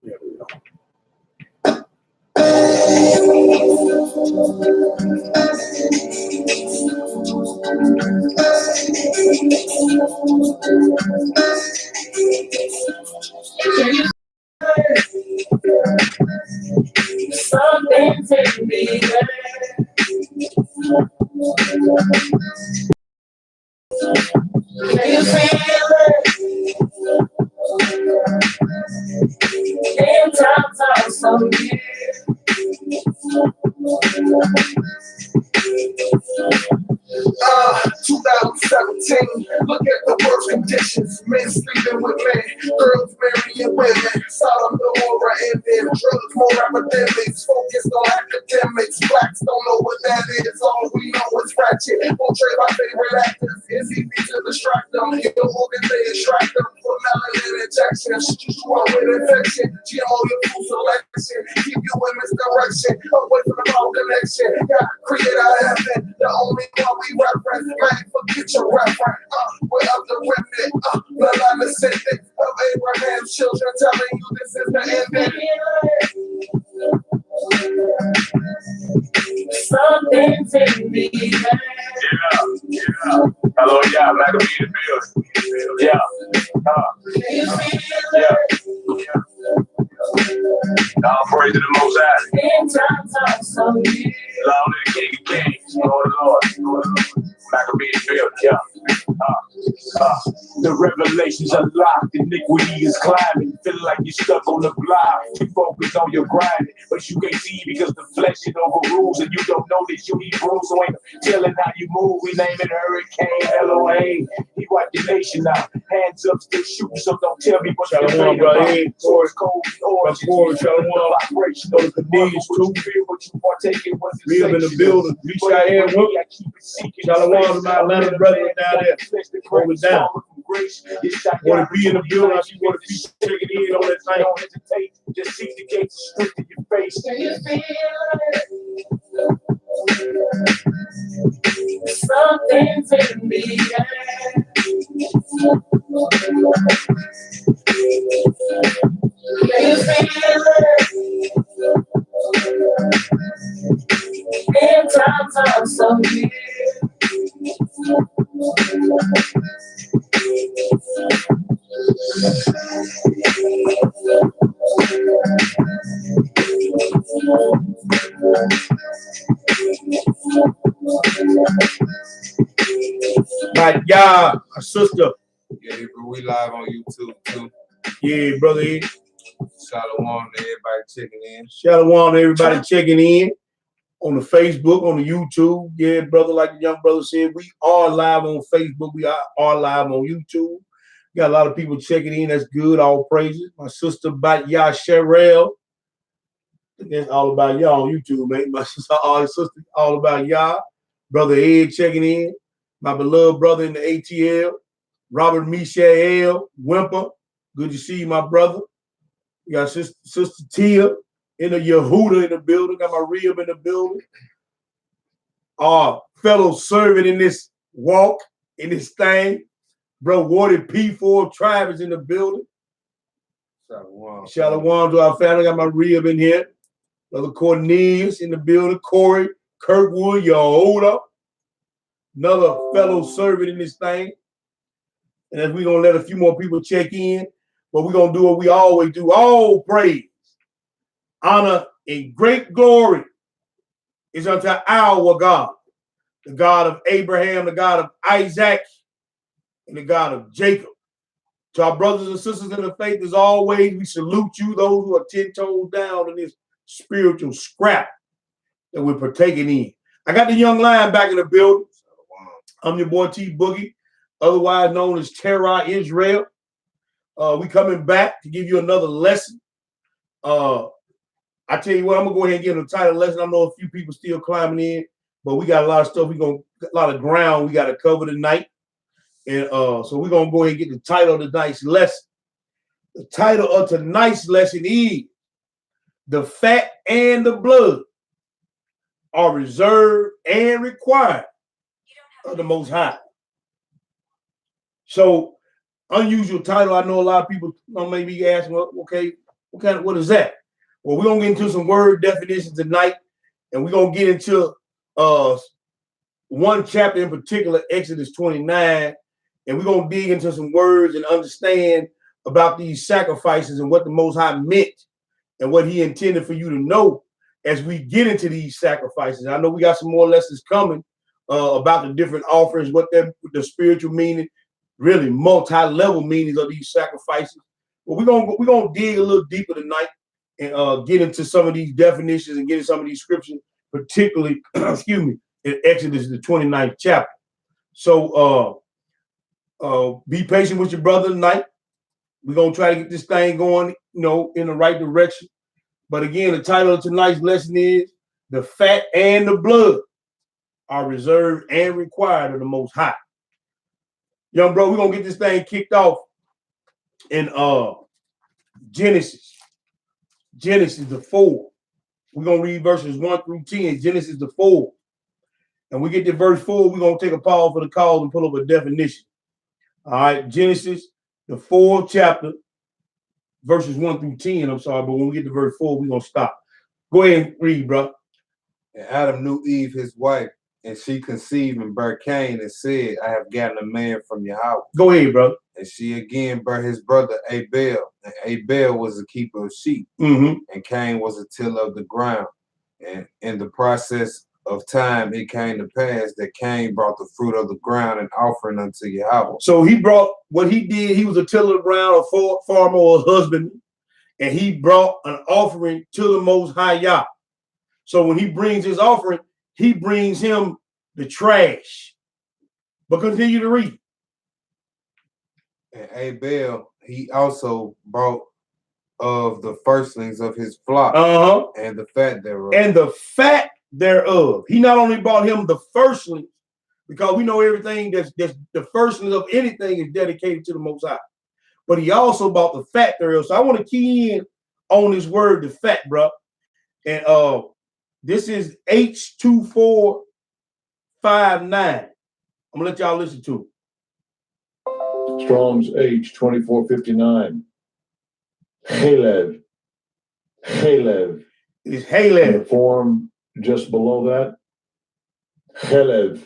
There we go. Something take me there. Can you feel it? In times are so near. 2017, look at the worst conditions. Men sleeping with men, girls marrying women. Sodom, Gomorrah, and then drugs, more epidemics. Focused on academics, blacks don't know what that is. All we know is ratchet. Won't trade my favorite actors. It's easy to distract them. Your organs, they extract them for melanin injections. Strong with infection, GMO your food selection. Keep you in misdirection, away from the wrong connection. God create our heaven, the only one we reference. Man, forget your reference. We're of the remnant, bloodline descendant of Abraham's children, telling you this is the end. Something take me there. Yeah. Hello, yeah, Maccabee in the building. Yeah. Can you feel Yeah. it? Yeah. All praise to the Most High. In times are so near. Long to the King of Kings, Lord of Lords. Maccabee in the building. Yeah. The revelations unlocked, iniquity is climbing. Feeling like you're stuck on the block. You focus on your grinding, but you can't see because the flesh it overrules, and you don't know that you need rules. So ain't telling how you move. We name it Hurricane Elohim. He wiped the nation out. Hands up, still shooting. So don't tell me what you're Shalom, brother. Source code, origin. Shalom. Vibration. Go to the knees too. Feel what you partake in. Live in the building. Mishael, Shalom to my Atlanta brethren down there. Hold it down. Want to be in the building? I see want to be checking in on that thing. Don't hesitate. Just seek the gates of strength in your face. Can you feel it? Something take me there. Can you feel it? In times are so near. My God, my sister. Yeah, bro, we live on YouTube too. Yeah, brother. Shalom to everybody checking in. Shalom to everybody checking in on the Facebook, on the YouTube. Yeah, brother, like the young brother said, we are live on Facebook. We are live on YouTube. Got a lot of people checking in. That's good. All praises. My sister Batya Sherelle. That's all about y'all on YouTube, man. My sister, all about y'all. Brother Ed checking in. My beloved brother in the ATL. Robert Michael Wimper. Good to see you, my brother. You got sister Tia in the Yehuda in the building. Got my rib in the building. Our fellow servant in this walk, in this thing. Bro, Wardy P4 Tribe is in the building. Shalom to our family. Got my rib in here. Brother Cornelius in the building. Corey Kirkwood, Yehuda. Another fellow servant in this thing. And as we're going to let a few more people check in, but we're going to do what we always do. All praise, honor, and great glory is unto our God, the God of Abraham, the God of Isaac, and the God of Jacob. To our brothers and sisters in the faith, as always, we salute you, those who are 10 toes down in this spiritual scrap that we're partaking in. I got the young lion back in the building. I'm your boy T Boogie, otherwise known as Terra Israel. We coming back to give you another lesson. I tell you what, I'm gonna go ahead and give them the title lesson. I know a few people still climbing in, but we got a lot of stuff. A lot of ground we got to cover tonight, and so we're gonna go ahead and get the title of tonight's lesson. The title of tonight's lesson is "The Fat and the Blood Are Reserved and Required of the Most High." So, unusual title. I know a lot of people maybe asking, well, okay, What is that? Well, we're gonna get into some word definitions tonight, and we're gonna get into one chapter in particular, Exodus 29, and we're gonna dig into some words and understand about these sacrifices and what the Most High meant and what He intended for you to know as we get into these sacrifices. I know we got some more lessons coming about the different offerings, what the spiritual meaning, really multi-level meanings of these sacrifices. But we're gonna dig a little deeper tonight and get into some of these definitions and get into some of these scriptures, particularly, excuse me, in Exodus, the 29th chapter. So be patient with your brother tonight. We're gonna try to get this thing going, in the right direction. But again, the title of tonight's lesson is "The Fat and the Blood Are Reserved and Required of the Most High." Young bro, we're gonna get this thing kicked off in Genesis the 4. We're gonna read verses 1 through 10, Genesis the 4. And we get to verse 4, we're gonna take a pause for the cause and pull up a definition. All right, Genesis the 4th chapter, verses 1 through 10. I'm sorry, but when we get to verse 4, we're gonna stop. Go ahead and read, bro. And Adam knew Eve, his wife, and she conceived and bare Cain and said, I have gotten a man from your house. Go ahead, bro. And she again bare his brother Abel, and Abel was a keeper of sheep, Mm-hmm. and Cain was a tiller of the ground. And in the process of time, it came to pass that Cain brought the fruit of the ground and offering unto Yahweh. So he brought what he did. He was a tiller of the ground, a farmer, or a husbandman, and he brought an offering to the Most High Yah. So when he brings his offering, he brings him the trash. But continue to read. And Abel, he also brought of the firstlings of his flock, and the fat thereof. And the fat thereof. He not only brought him the firstlings, because we know everything that's the firstlings of anything is dedicated to the Most High, but he also brought the fat thereof. So I want to key in on this word, the fat, bro. And this is H2459. I'm gonna let y'all listen to it. Strong's H2459. Halev. It's Halev. The form just below that. Halev.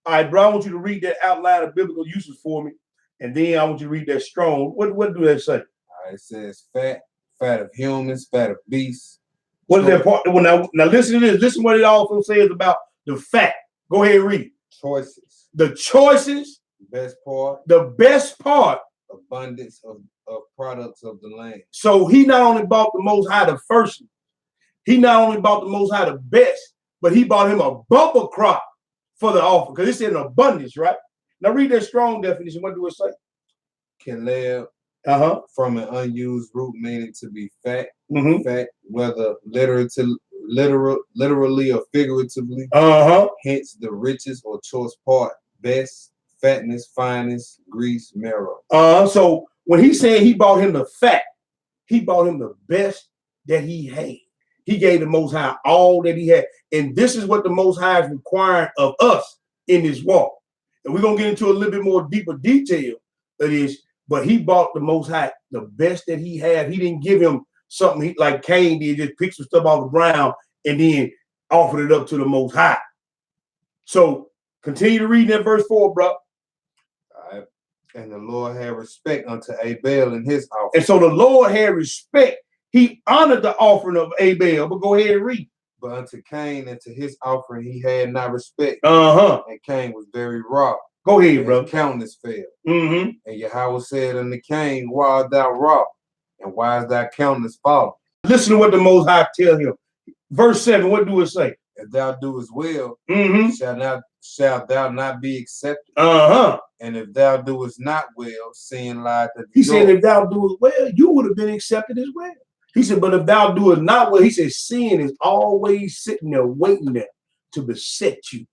All right, bro. I want you to read that outline of biblical uses for me, and then I want you to read that strong. What do that say? All right, it says fat of humans, fat of beasts. What is that part? Well, now listen to this. Listen what it also says about the fat. Go ahead and read. Choices. The choices. Best part. The best part. Abundance of products of the land. So he not only bought the Most High the first, he not only bought the Most High the best, but he bought him a bumper crop for the offer, because it's in abundance, right? Now read that strong definition. What do it say? Caleb. From an unused root meaning to be fat. Fat, whether literally or figuratively. Hence the richest or choice part, best, fatness, finest, grease, marrow. So when he said he bought him the fat, he bought him the best that he had. He gave the Most High all that he had. And this is what the Most High is requiring of us in this walk. And we're going to get into a little bit more deeper detail of this, but he bought the Most High the best that he had. He didn't give him something like Cain did, just pick some stuff off the ground and then offered it up to the Most High. So continue to read that verse 4, bro. All right. And the Lord had respect unto Abel and his offering. And so the Lord had respect. He honored the offering of Abel, but go ahead and read. But unto Cain and to his offering he had not respect. And Cain was very wroth. Go ahead, bro. His countenance fell. And Yahweh said unto Cain, why art thou wroth? And why is thy countenance fallen? Listen to what the Most High tell him. Verse 7, what do it say? If thou doest well, shalt thou not be accepted. And if thou doest not well, sin lieth at the door. He said, if thou doest well, you would have been accepted as well. He said, but if thou doest not well, he said, sin is always sitting there waiting there to beset you,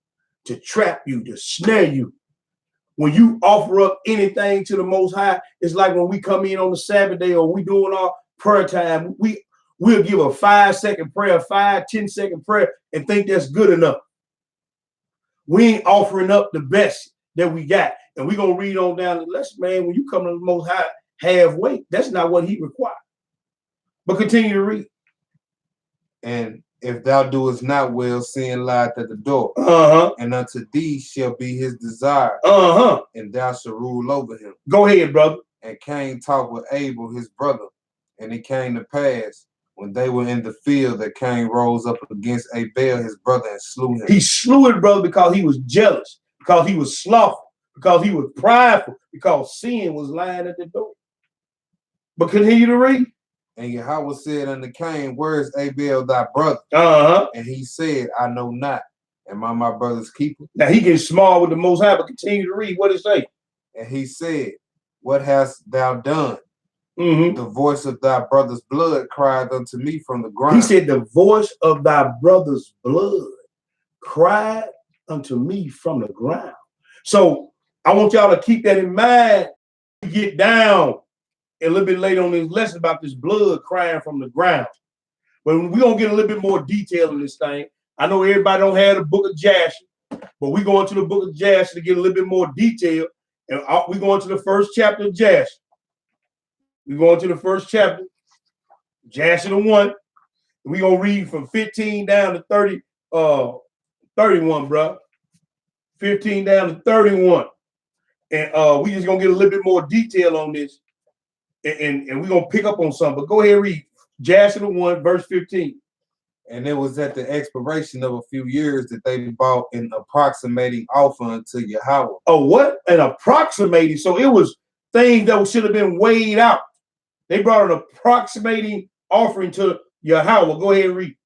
to trap you, to snare you. When you offer up anything to the Most High, it's like when we come in on the Sabbath day or we doing our prayer time, we'll give a 5-second prayer, 5-10-second prayer, and think that's good enough. We ain't offering up the best that we got. And we're going to read on down the lesson, man. When you come to the Most High halfway. That's not what he required. But continue to read. And if thou doest not well, sin lieth at the door. And unto thee shall be his desire. And thou shalt rule over him. Go ahead, brother. And Cain talked with Abel, his brother. And it came to pass, when they were in the field, that Cain rose up against Abel, his brother, and slew him. He slew his brother because he was jealous, because he was slothful, because he was prideful, because sin was lying at the door. But continue to read. And Yahweh said unto Cain, where is Abel thy brother? And he said, I know not. Am I my brother's keeper? Now he gets small with the Most High, but continue to read. What it say? And he said, what hast thou done? The voice of thy brother's blood cried unto me from the ground. He said, the voice of thy brother's blood cried unto me from the ground. So I want y'all to keep that in mind. Get down a little bit later on this lesson about this blood crying from the ground. But we're going to get a little bit more detail in this thing. I know everybody don't have the book of Jasher, but we're going to the book of Jasher to get a little bit more detail. And we're going to the first chapter of Jasher. We're going to the first chapter, Jasher the 1. We're going to read from 15 down to 31, bro. 15 down to 31. And we just going to get a little bit more detail on this. And we're going to pick up on something. But go ahead and read Jasher the 1, verse 15. And it was at the expiration of a few years that they brought an approximating offer unto Yahweh. Oh, what? An approximating. So it was things that should have been weighed out. They brought an approximating offering to Yahweh. Go ahead and read.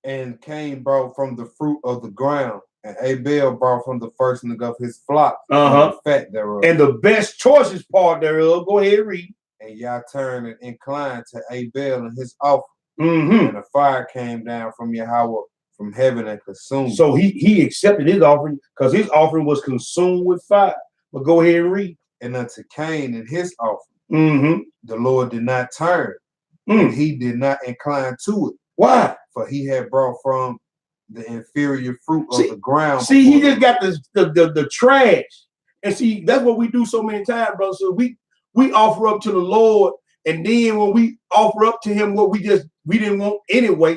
And Cain brought from the fruit of the ground, and Abel brought from the firstling of his flock, the fat thereof. And the best choicest part thereof. Go ahead and read. And Yah turned and inclined to Abel and his offering. And a fire came down from Yahweh from heaven and consumed. So he accepted his offering because his offering was consumed with fire. But go ahead and read. And unto Cain and his offering, the Lord did not turn, and he did not incline to it. Why? For he had brought from the inferior fruit of the ground. See, he just got the trash. And see, that's what we do so many times, brother. So we offer up to the Lord, and then when we offer up to him what we didn't want anyway,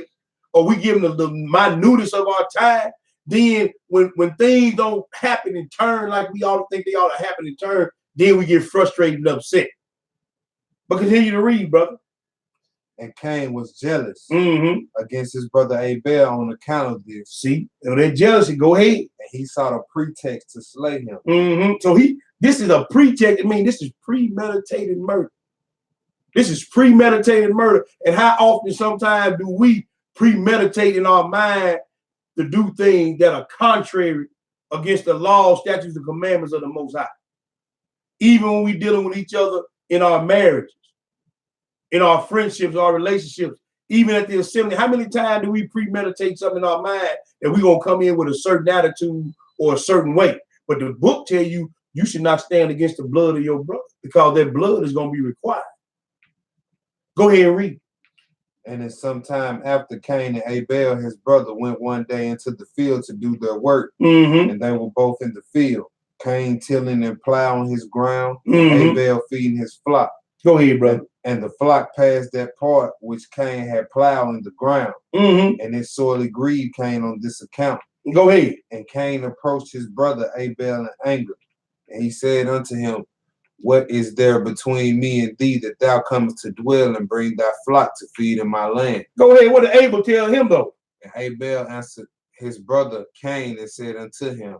or we give him the minutest of our time, then when things don't happen and turn like we ought to think they ought to happen and turn, then we get frustrated and upset. But continue to read, brother. And Cain was jealous against his brother Abel on account of this. See, that jealousy, go ahead. And he sought a pretext to slay him. So this is a pretext. I mean, this is premeditated murder. This is premeditated murder. And how often sometimes do we premeditate in our mind to do things that are contrary against the law, statutes, and commandments of the Most High? Even when we're dealing with each other in our marriages, in our friendships, our relationships, even at the assembly, how many times do we premeditate something in our mind that we're going to come in with a certain attitude or a certain way? But the book tells you, you should not stand against the blood of your brother because that blood is going to be required. Go ahead and read. And then sometime after Cain and Abel, his brother, went one day into the field to do their work. And they were both in the field. Cain tilling and plowing his ground, Abel feeding his flock. Go ahead, brother. And the flock passed that part which Cain had plowed in the ground. And it sorely grieved Cain on this account. Go ahead. And Cain approached his brother Abel in anger. And he said unto him, what is there between me and thee that thou comest to dwell and bring thy flock to feed in my land? Go ahead. What did Abel tell him though? And Abel answered his brother Cain and said unto him,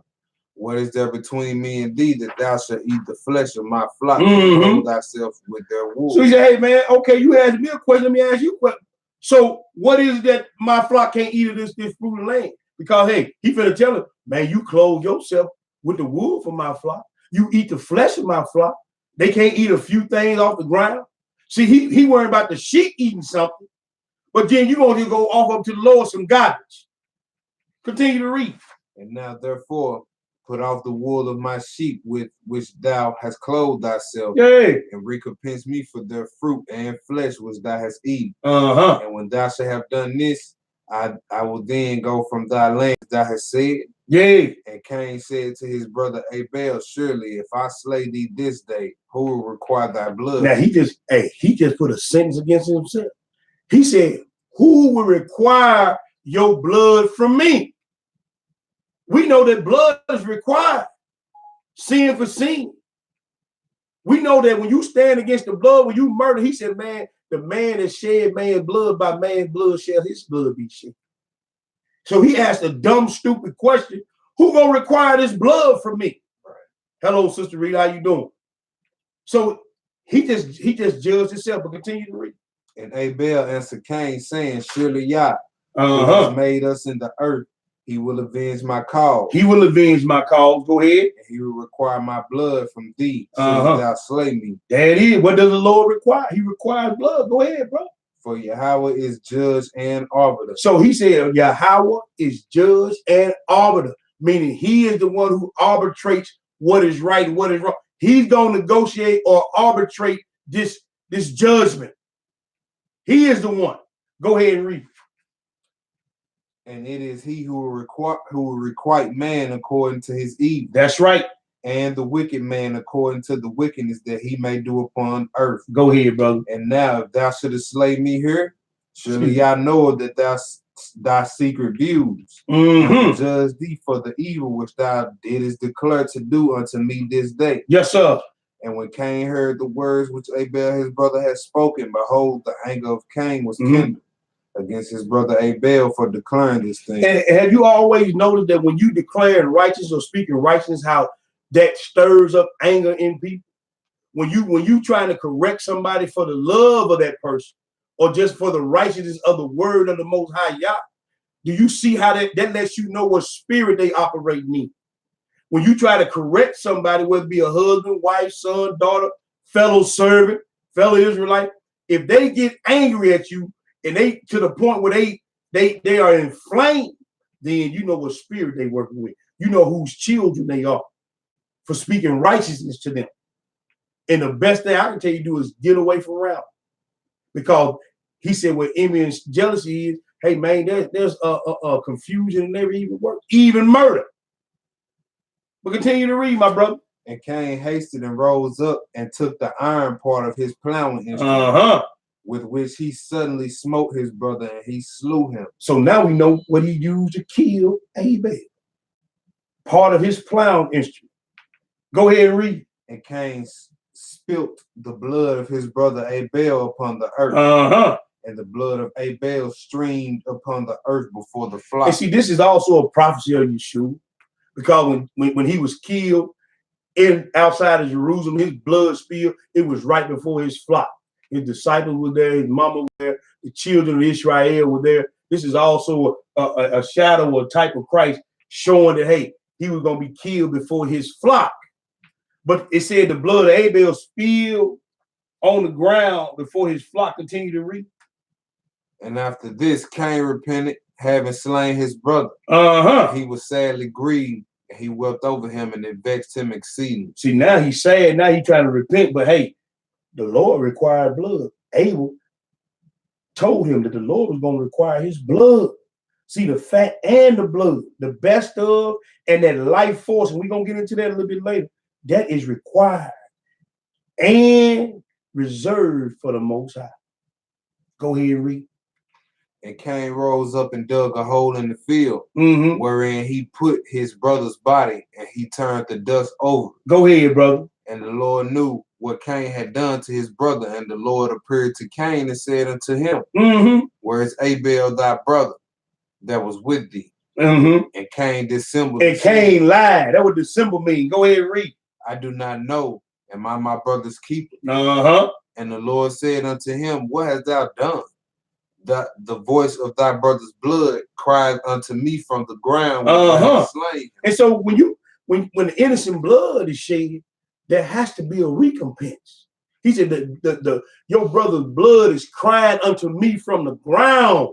what is there between me and thee that thou shalt eat the flesh of my flock and clothe thyself with their wool? So he said, hey man, okay, you asked me a question, let me ask you a question. So what is it that my flock can't eat of this fruit of land? Because hey, he finna tell him, man, you clothe yourself with the wool for my flock. You eat the flesh of my flock. They can't eat a few things off the ground. See, he worried about the sheep eating something, but then you're going to go off up to the Lord some garbage. Continue to read. And now therefore, put off the wool of my sheep with which thou hast clothed thyself, and recompense me for their fruit and flesh which thou hast eaten. And when thou shalt have done this, I will then go from thy land, as thou hast said. Yeah. And Cain said to his brother Abel, surely if I slay thee this day, who will require thy blood? Now he just put a sentence against himself. He said, who will require your blood from me? We know that blood is required. Sin for sin. We know that when you stand against the blood, when you murder, he said, man, the man that shed man's blood, by man's blood shall his blood be shed. So he asked a dumb, stupid question. Who gonna require this blood from me? Right. Hello, Sister Rita, how you doing? So he just judged himself, but continue to read. And Abel answered Cain, saying, surely Yah, who has made us in the earth, he will avenge my cause. He will avenge my cause. Go ahead. And he will require my blood from thee, so thou slay me. That is. What does the Lord require? He requires blood. Go ahead, bro. For Yahweh is judge and arbiter. So he said Yahweh is judge and arbiter, meaning he is the one who arbitrates what is right and what is wrong. He's going to negotiate or arbitrate this judgment. He is the one. Go ahead and read. And it is he who will requite man according to his evil. That's right. And the wicked man according to the wickedness that he may do upon earth. Go ahead, brother. And now if thou shouldest slay me here, surely Yah knoweth that thy secret views, and judge thee for the evil which thou didst declare to do unto me this day. Yes, sir. And when Cain heard the words which Abel his brother had spoken, behold, the anger of Cain was kindled against his brother Abel for declaring this thing. And have you always noticed that when you declare righteous or speaking righteousness, how that stirs up anger in people? When you trying to correct somebody for the love of that person, or just for the righteousness of the word of the Most High Yah, do you see how that lets you know what spirit they operate in? When you try to correct somebody, whether it be a husband, wife, son, daughter, fellow servant, fellow Israelite, if they get angry at you and they to the point where they are inflamed, then you know what spirit they working with. You know whose children they are for speaking righteousness to them. And the best thing I can tell you to do is get away from around. Because he said what envy and jealousy is, hey man, there's a confusion and never even work, even murder. But continue to read, my brother. And Cain hasted and rose up and took the iron part of his plowing instrument, with which he suddenly smote his brother, and he slew him. So now we know what he used to kill Abel. Part of his plowing instrument. Go ahead and read. And Cain spilt the blood of his brother Abel upon the earth. And the blood of Abel streamed upon the earth before the flock. And see, this is also a prophecy of Yeshua. Because when he was killed outside of Jerusalem, his blood spilled. It was right before his flock. His disciples were there, his mama was there, the children of Israel were there. This is also a shadow or a type of Christ showing that, hey, he was going to be killed before his flock. But it said the blood of Abel spilled on the ground before his flock. Continue to read. And after this, Cain repented, having slain his brother. He was sadly grieved, and he wept over him, and it vexed him exceedingly. See, now he's sad. Now he's trying to repent, but hey, the Lord required blood. Abel told him that the Lord was going to require his blood. See, the fat and the blood, the best of, and that life force, and we're going to get into that a little bit later, that is required and reserved for the Most High. Go ahead and read. And Cain rose up and dug a hole in the field, wherein he put his brother's body, and he turned the dust over. Go ahead, brother. And the Lord knew what Cain had done to his brother, and the Lord appeared to Cain and said unto him, where is Abel thy brother that was with thee? And Cain dissembled. And Cain lied. That what dissemble mean. Go ahead and read. I do not know. Am I my brother's keeper? And the Lord said unto him, what hast thou done? The voice of thy brother's blood cried unto me from the ground when I have slain. And so when the innocent blood is shed, there has to be a recompense. He said that your brother's blood is crying unto me from the ground,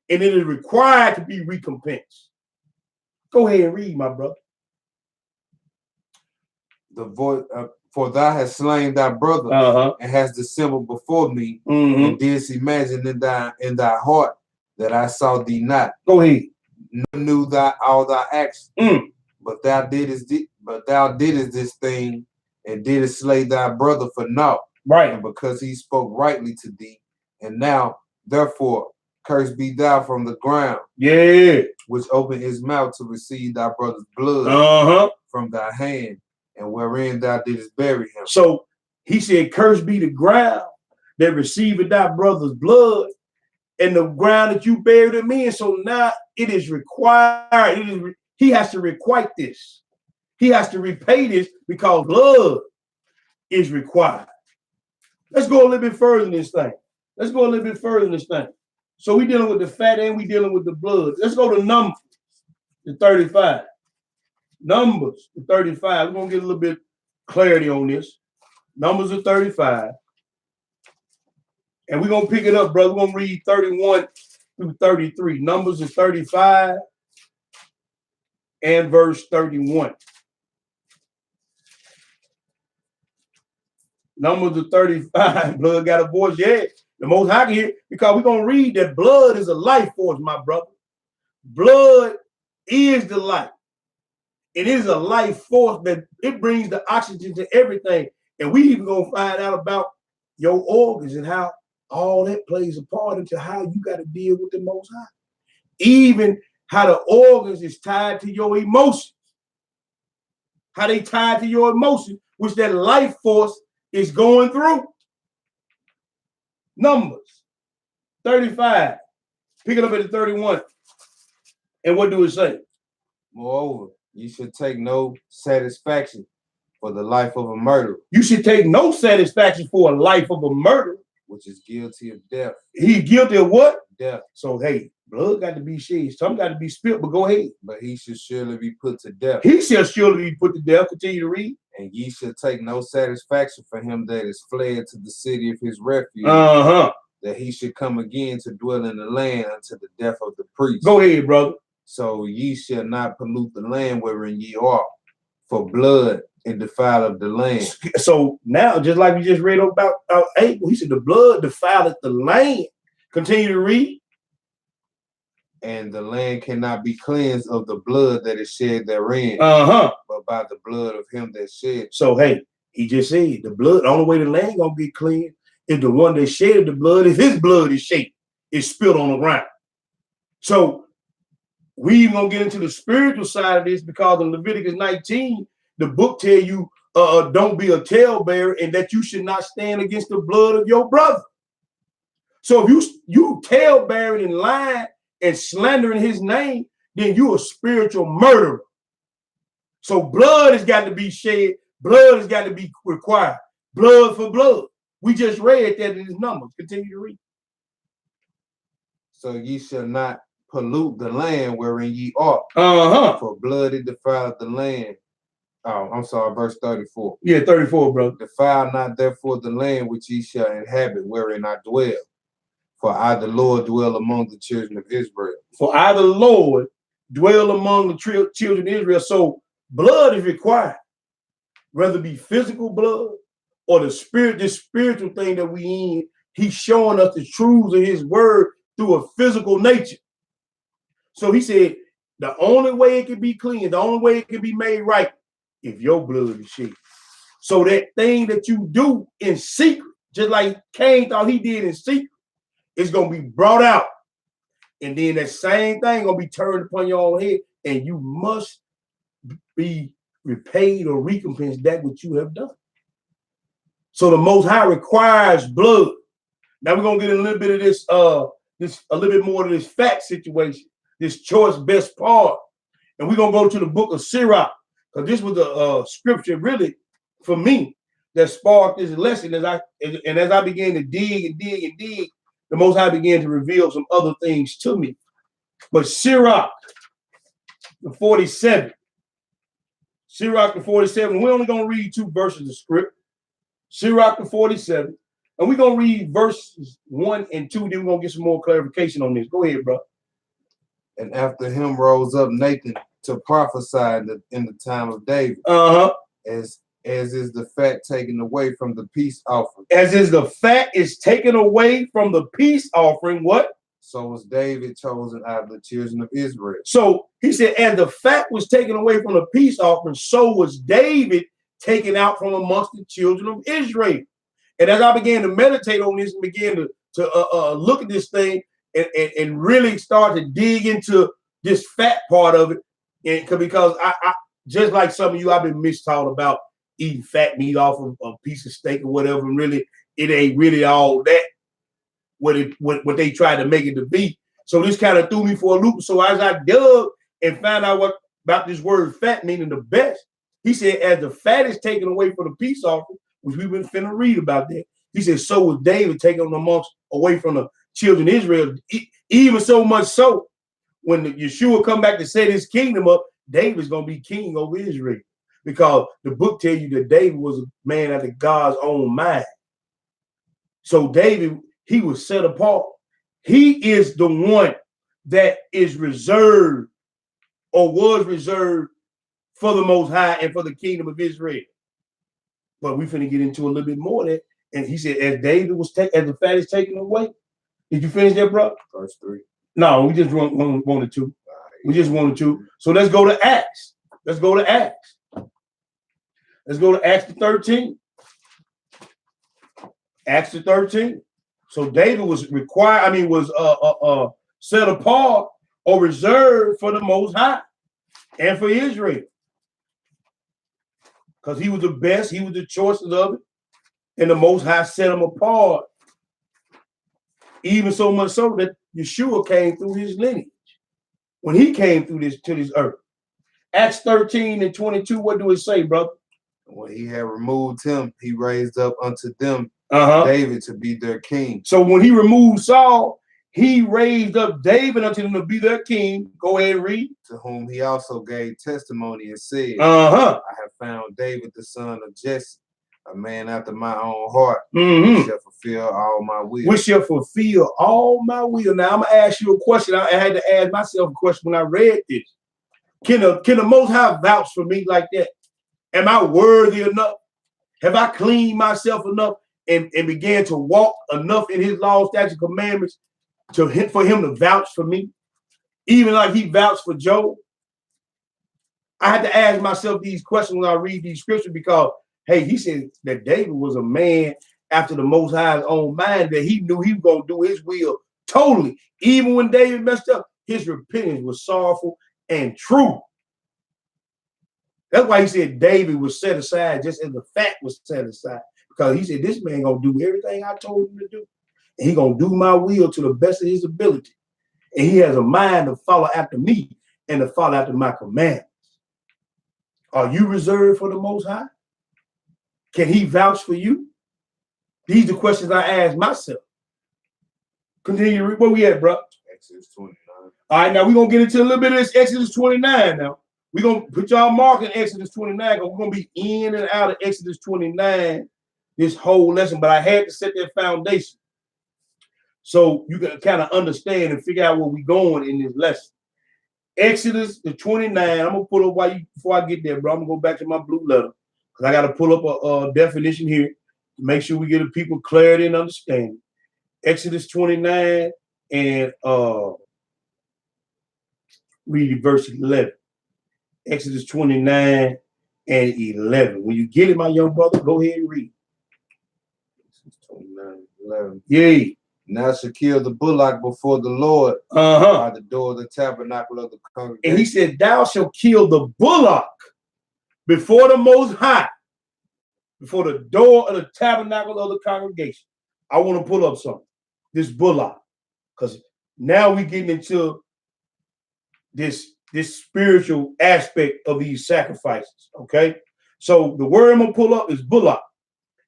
and it is required to be recompensed. Go ahead and read, my brother. The voice, for thou hast slain thy brother, and hast dissembled before me, and didst imagine in thy heart that I saw thee not. Go ahead. Nor knew all thy actions. But thou didst this thing, and didst slay thy brother for naught. Right. And because he spoke rightly to thee, and now, therefore, cursed be thou from the ground. Yeah. Which opened his mouth to receive thy brother's blood from thy hand, and wherein thou didst bury him. So he said, cursed be the ground that received thy brother's blood, and the ground that you buried him in. So now it is required. He has to requite this. He has to repay this because blood is required. Let's go a little bit further in this thing. So we dealing with the fat and we dealing with the blood. Let's go to Numbers, the 35. Numbers, the 35. We're going to get a little bit clarity on this. Numbers, the 35. And we're going to pick it up, brother. We're going to read 31 through 33. Numbers is 35 and verse 31. Numbers is 35. Blood got a voice. Yeah, the Most High can hear, because we're going to read that blood is a life force, my brother. Blood is the life. It is a life force that it brings the oxygen to everything. And we even going to find out about your organs and how all that plays a part into how you got to deal with the Most High. Even how the organs is tied to your emotions. How they tied to your emotions, which that life force is going through. Numbers 35. Pick it up at 31. And what do it say? Moreover, you should take no satisfaction for the life of a murderer. You should take no satisfaction for a life of a murderer, which is guilty of death. He's guilty of what? Death. So, hey, blood got to be shed. Some got to be spilled, but go ahead. But he should surely be put to death. He shall surely be put to death. Continue to read. And ye shall take no satisfaction for him that is fled to the city of his refuge. That he should come again to dwell in the land unto the death of the priest. Go ahead, brother. So ye shall not pollute the land wherein ye are, for blood and defile of the land. So now, just like we just read about Abel, he said the blood defileth the land. Continue to read. And the land cannot be cleansed of the blood that is shed therein, but by the blood of him that shed. So hey, he just said the blood, the only way the land gonna get cleansed is the one that shed the blood. If his blood is shed, it's spilled on the ground. So we even gonna get into the spiritual side of this, because in Leviticus 19, the book tell you don't be a talebearer, and that you should not stand against the blood of your brother. So if you talebearing and lying and slandering his name, then you a spiritual murderer. So blood has got to be shed. Blood has got to be required. Blood for blood. We just read that in his Numbers. Continue to read. So ye shall not pollute the land wherein ye are. For blood it defileth the land. Oh, I'm sorry, verse 34. Yeah, 34, bro. Defile not therefore the land which ye shall inhabit, wherein I dwell. For I, the Lord, dwell among the children of Israel. For I, the Lord, dwell among the children of Israel. So blood is required, whether it be physical blood or this spiritual thing that we in. He's showing us the truths of his word through a physical nature. So he said, the only way it can be clean, the only way it can be made right, if your blood is shed. So that thing that you do in secret, just like Cain thought he did in secret, it's going to be brought out. And then that same thing going to be turned upon your own head, and you must be repaid or recompensed that which you have done. So the Most High requires blood. Now we're going to get a little bit of this, a little bit more of this fact situation, this choice best part. And we're going to go to the book of Sirach, because this was a scripture really for me that sparked this lesson. As I began to dig and dig and dig, the Most High began to reveal some other things to me. But Sirach, the 47. Sirach, the 47. We're only going to read 2 verses of script. Sirach, the 47. And we're going to read verses 1 and 2. Then we're going to get some more clarification on this. Go ahead, bro. And after him rose up Nathan to prophesy in the time of David. As is the fat taken away from the peace offering. As is the fat is taken away from the peace offering. What? So was David chosen out of the children of Israel. So he said, as the fat was taken away from the peace offering, so was David taken out from amongst the children of Israel. And as I began to meditate on this and began to look at this thing and really start to dig into this fat part of it, and because I just like some of you, I've been mistaught about eating fat meat off of a piece of steak or whatever, and really it ain't really all that what they tried to make it to be. So this kind of threw me for a loop. So as I dug and found out what about this word fat meaning the best, he said, as the fat is taken away from the peace offering, which we've been finna read about that. He said, so was David taken away from the children of Israel. Even so much so, when Yeshua come back to set his kingdom up, David's gonna be king over Israel, because the book tells you that David was a man after God's own mind. So David, he was set apart. He is the one that is reserved or was reserved for the Most High and for the kingdom of Israel. But we finna get into a little bit more of that. And he said, as David was taken, as the fat is taken away. Did you finish that, bro? Verse 3. No, we just wanted to. We just wanted to. So let's go to Acts. Let's go to Acts. Let's go to Acts 13. Acts 13. So David was set apart or reserved for the Most High and for Israel, because he was the best, he was the choicest of it, and the Most High set him apart. Even so much so that Yeshua came through his lineage when he came through this to this earth. Acts 13 and 22. What do it say, brother? When he had removed him, he raised up unto them David to be their king. So when he removed Saul, he raised up David unto them to be their king. Go ahead and read. To whom he also gave testimony and said, I have found David the son of Jesse, a man after my own heart, which shall fulfill all my will. Which shall fulfill all my will. Now I'm gonna ask you a question. I had to ask myself a question when I read this. Can the Most High vouch for me like that? Am I worthy enough? Have I cleaned myself enough and began to walk enough in his law, statutes, commandments for him to vouch for me? Even like he vouched for Job. I had to ask myself these questions when I read these scriptures, because hey, he said that David was a man after the Most High's own mind, that he knew he was going to do his will totally. Even when David messed up, his repentance was sorrowful and true. That's why he said David was set aside just as the fat was set aside, because he said this man going to do everything I told him to do. And he going to do my will to the best of his ability. And he has a mind to follow after me and to follow after my commandments. Are you reserved for the Most High? Can he vouch for you? These are the questions I ask myself. Continue to read. Where we at, bro? Exodus 29. All right, now we're going to get into a little bit of this Exodus 29 now. We're going to put y'all mark in Exodus 29, because we're going to be in and out of Exodus 29 this whole lesson. But I had to set that foundation so you can kind of understand and figure out where we're going in this lesson. Exodus the 29. I'm going to pull up before I get there, bro. I'm going to go back to my blue letter, because I got to pull up a definition here to make sure we give the people clarity and understanding. Exodus 29 and read verse 11. Exodus 29 and 11. When you get it, my young brother, go ahead and read. Exodus 29, 11. Yay. Now shall kill the bullock before the Lord by the door of the tabernacle of the congregation. And he said, thou shalt kill the bullock before the Most High, before the door of the tabernacle of the congregation. I want to pull up something. This bullock, because now we're getting into this spiritual aspect of these sacrifices. Okay, so the word I'm gonna pull up is bullock,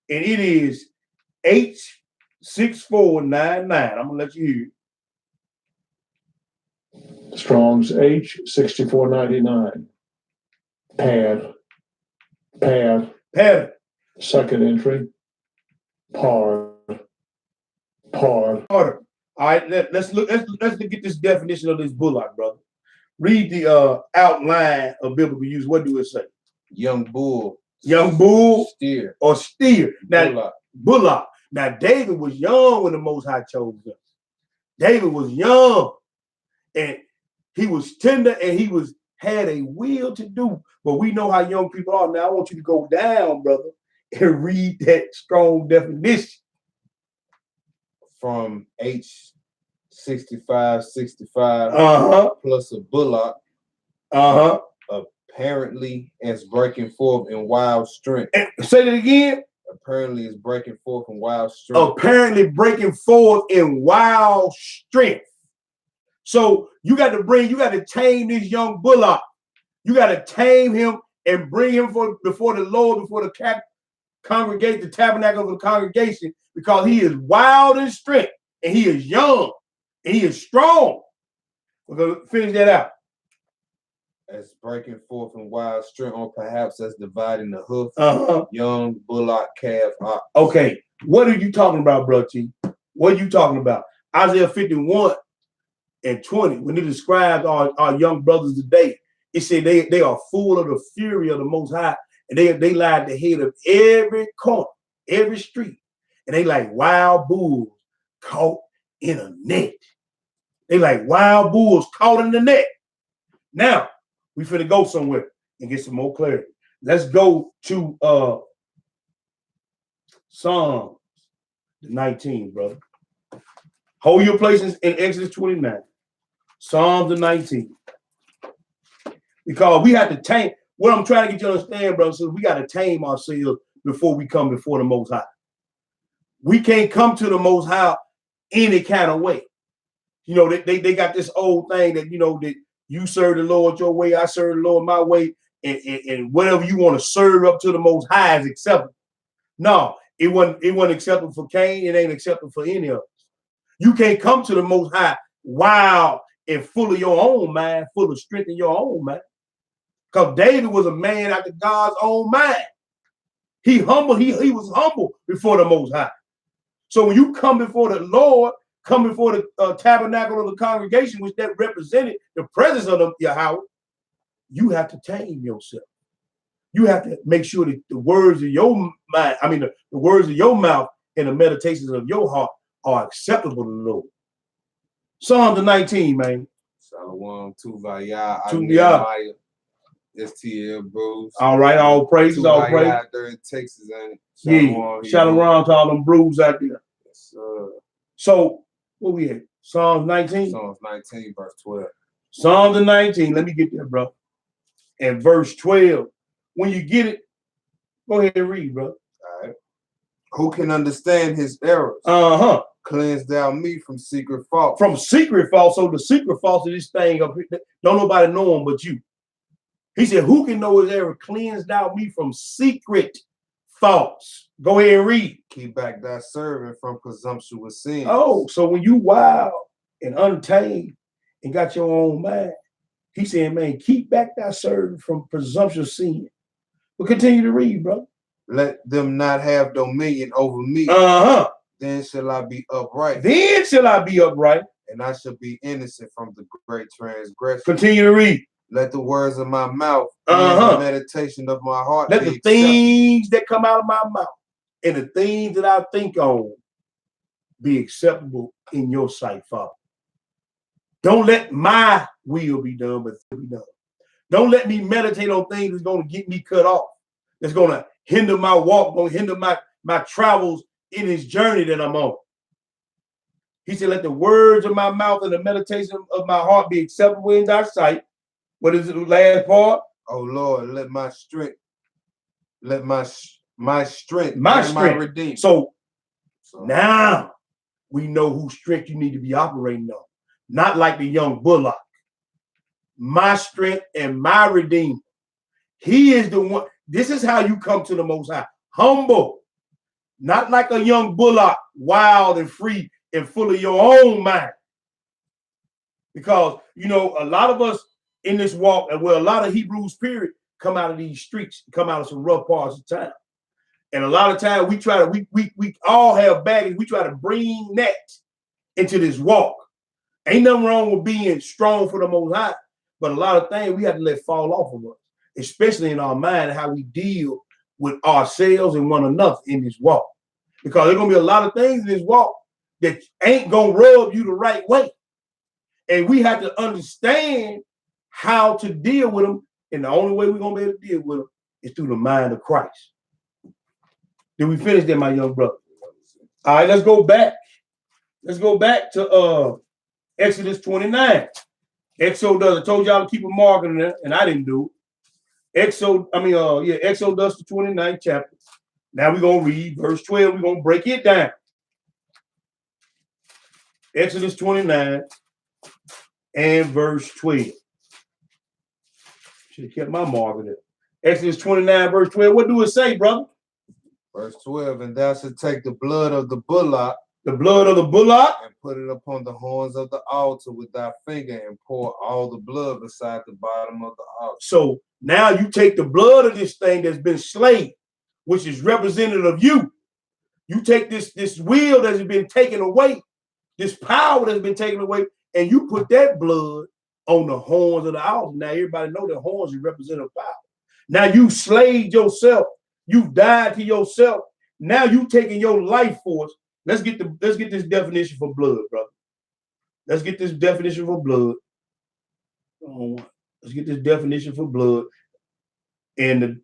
and it is H6499. I'm gonna let you hear it. Strong's H6499. Pad. Second entry. Par. All right, let's look at this definition of this bullock, brother. Read the outline of biblical use. What do it say? Young bull, steer, or steer. Now, bullock. Now, David was young when the Most High chose him. David was young and he was tender and he had a will to do. But we know how young people are. Now I want you to go down, brother, and read that strong definition. From H 65 plus a bullock. Apparently as breaking forth in wild strength. And say that again. Apparently is breaking forth in wild strength. Apparently breaking forth in wild strength. So you got to tame this young bullock. You got to tame him and bring him before the Lord, before the the tabernacle of the congregation, because he is wild in strength and he is young and he is strong. We're going to finish that out. As breaking forth in wild strength, or perhaps as dividing the hoof, young bullock, calf, ox. Okay, what are you talking about, bro T? What are you talking about? Isaiah 51 and 20, when it describes our young brothers today, it said they are full of the fury of the Most High, and they lie at the head of every corner, every street, and they like wild bulls caught in a net. They like wild bulls caught in the net. Now, we finna go somewhere and get some more clarity. Let's go to Psalms 19, brother. Hold your places in Exodus 29. Psalms 19. Because we have to tame, what I'm trying to get you to understand, brother, so we got to tame ourselves before we come before the Most High. We can't come to the Most High any kind of way. You know, they got this old thing that, you know, that you serve the Lord your way, I serve the Lord my way, and whatever you want to serve up to the Most High is acceptable. No, it wasn't acceptable for Cain. It ain't acceptable for any of us. You can't come to the Most High wild and full of your own mind, full of strength in your own mind. Because David was a man after God's own mind. He was humble before the Most High. So when you come before the Lord, come before the tabernacle of the congregation, which that represented the presence of your house, you have to tame yourself. You have to make sure that the words of your mind, the words of your mouth and the meditations of your heart are acceptable to the Lord. Psalms 19, man. Shalom, Tuvaya, Tuvaya. STL bros. All right, all praises, all praises. Out there in Texas, and Shalom, Shalom to all them brews out there. Yes, so, what we at? Psalms 19? Psalms 19, verse 12. Psalms 19, let me get there, bro. And verse 12. When you get it, go ahead and read, bro. All right. Who can understand his errors? Cleanse thou me from secret faults. From secret faults. So the secret faults of this thing, don't nobody know them but you. He said, who can know his error? Cleanse thou me from secret faults. Go ahead and read. Keep back thy servant from presumptuous sin. Oh, so when you wild and untamed and got your own mind, he said, man, keep back thy servant from presumptuous sin. But continue to read, bro. Let them not have dominion over me. Then shall I be upright. Then shall I be upright. And I shall be innocent from the great transgression. Continue to read. Let the words of my mouth and the meditation of my heart let the things that come out of my mouth and the things that I think on be acceptable in your sight, Father. Don't let my will be done, but be done. Don't let me meditate on things that's going to get me cut off. That's going to hinder my walk, going to hinder my travels in his journey that I'm on. He said, let the words of my mouth and the meditation of my heart be acceptable in thy sight. What is the last part? Oh Lord, let my strength, my redeemer. So now we know whose strength you need to be operating on. Not like the young bullock. My strength and my redeemer. He is the one. This is how you come to the Most High. Humble. Not like a young bullock, wild and free and full of your own mind. Because, you know, a lot of us in this walk, and well, a lot of Hebrews, period, come out of these streets, come out of some rough parts of town. And a lot of times we all have baggage. We try to bring that into this walk. Ain't nothing wrong with being strong for the Most High, but a lot of things we have to let fall off of us, especially in our mind, how we deal with ourselves and one another in this walk. Because there's going to be a lot of things in this walk that ain't gonna rub you the right way. And we have to understand how to deal with them. And the only way we're gonna be able to deal with them is through the mind of Christ. Did we finish that, my young brother? All right, let's go back. Let's go back to Exodus 29. Exodus, I told y'all to keep a mark in there, and I didn't do it. Exodus, the 29th chapter. Now we're gonna read verse 12. We're gonna break it down. Exodus 29 and verse 12. Should have kept my mark in there. Exodus 29, verse 12. What do it say, brother? Verse 12, and thou shalt take the blood of the bullock, and put it upon the horns of the altar with thy finger, and pour all the blood beside the bottom of the altar. So now you take the blood of this thing that's been slain, which is representative of you. You take this will that has been taken away, this power that's been taken away, and you put that blood on the horns of the altar. Now everybody know that horns is representative power. Now you slayed yourself. You died to yourself. Now you taking your life force. Let's get this definition for blood, brother. Let's get this definition for blood. Let's get this definition for blood. And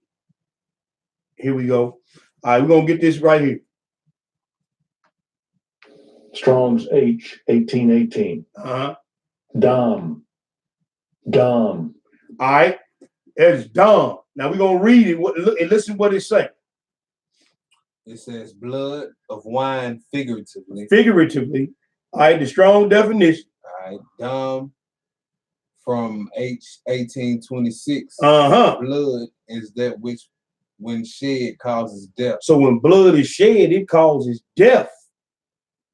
here we go. All right, we're gonna get this right here. Strong's H 1818. Dom. All right, it's Dom. Now we're gonna read it. Look and listen what it says. It says blood of wine figuratively. All right, the strong definition. All right, Dom from H 1826. Blood is that which, when shed, causes death. So when blood is shed, it causes death.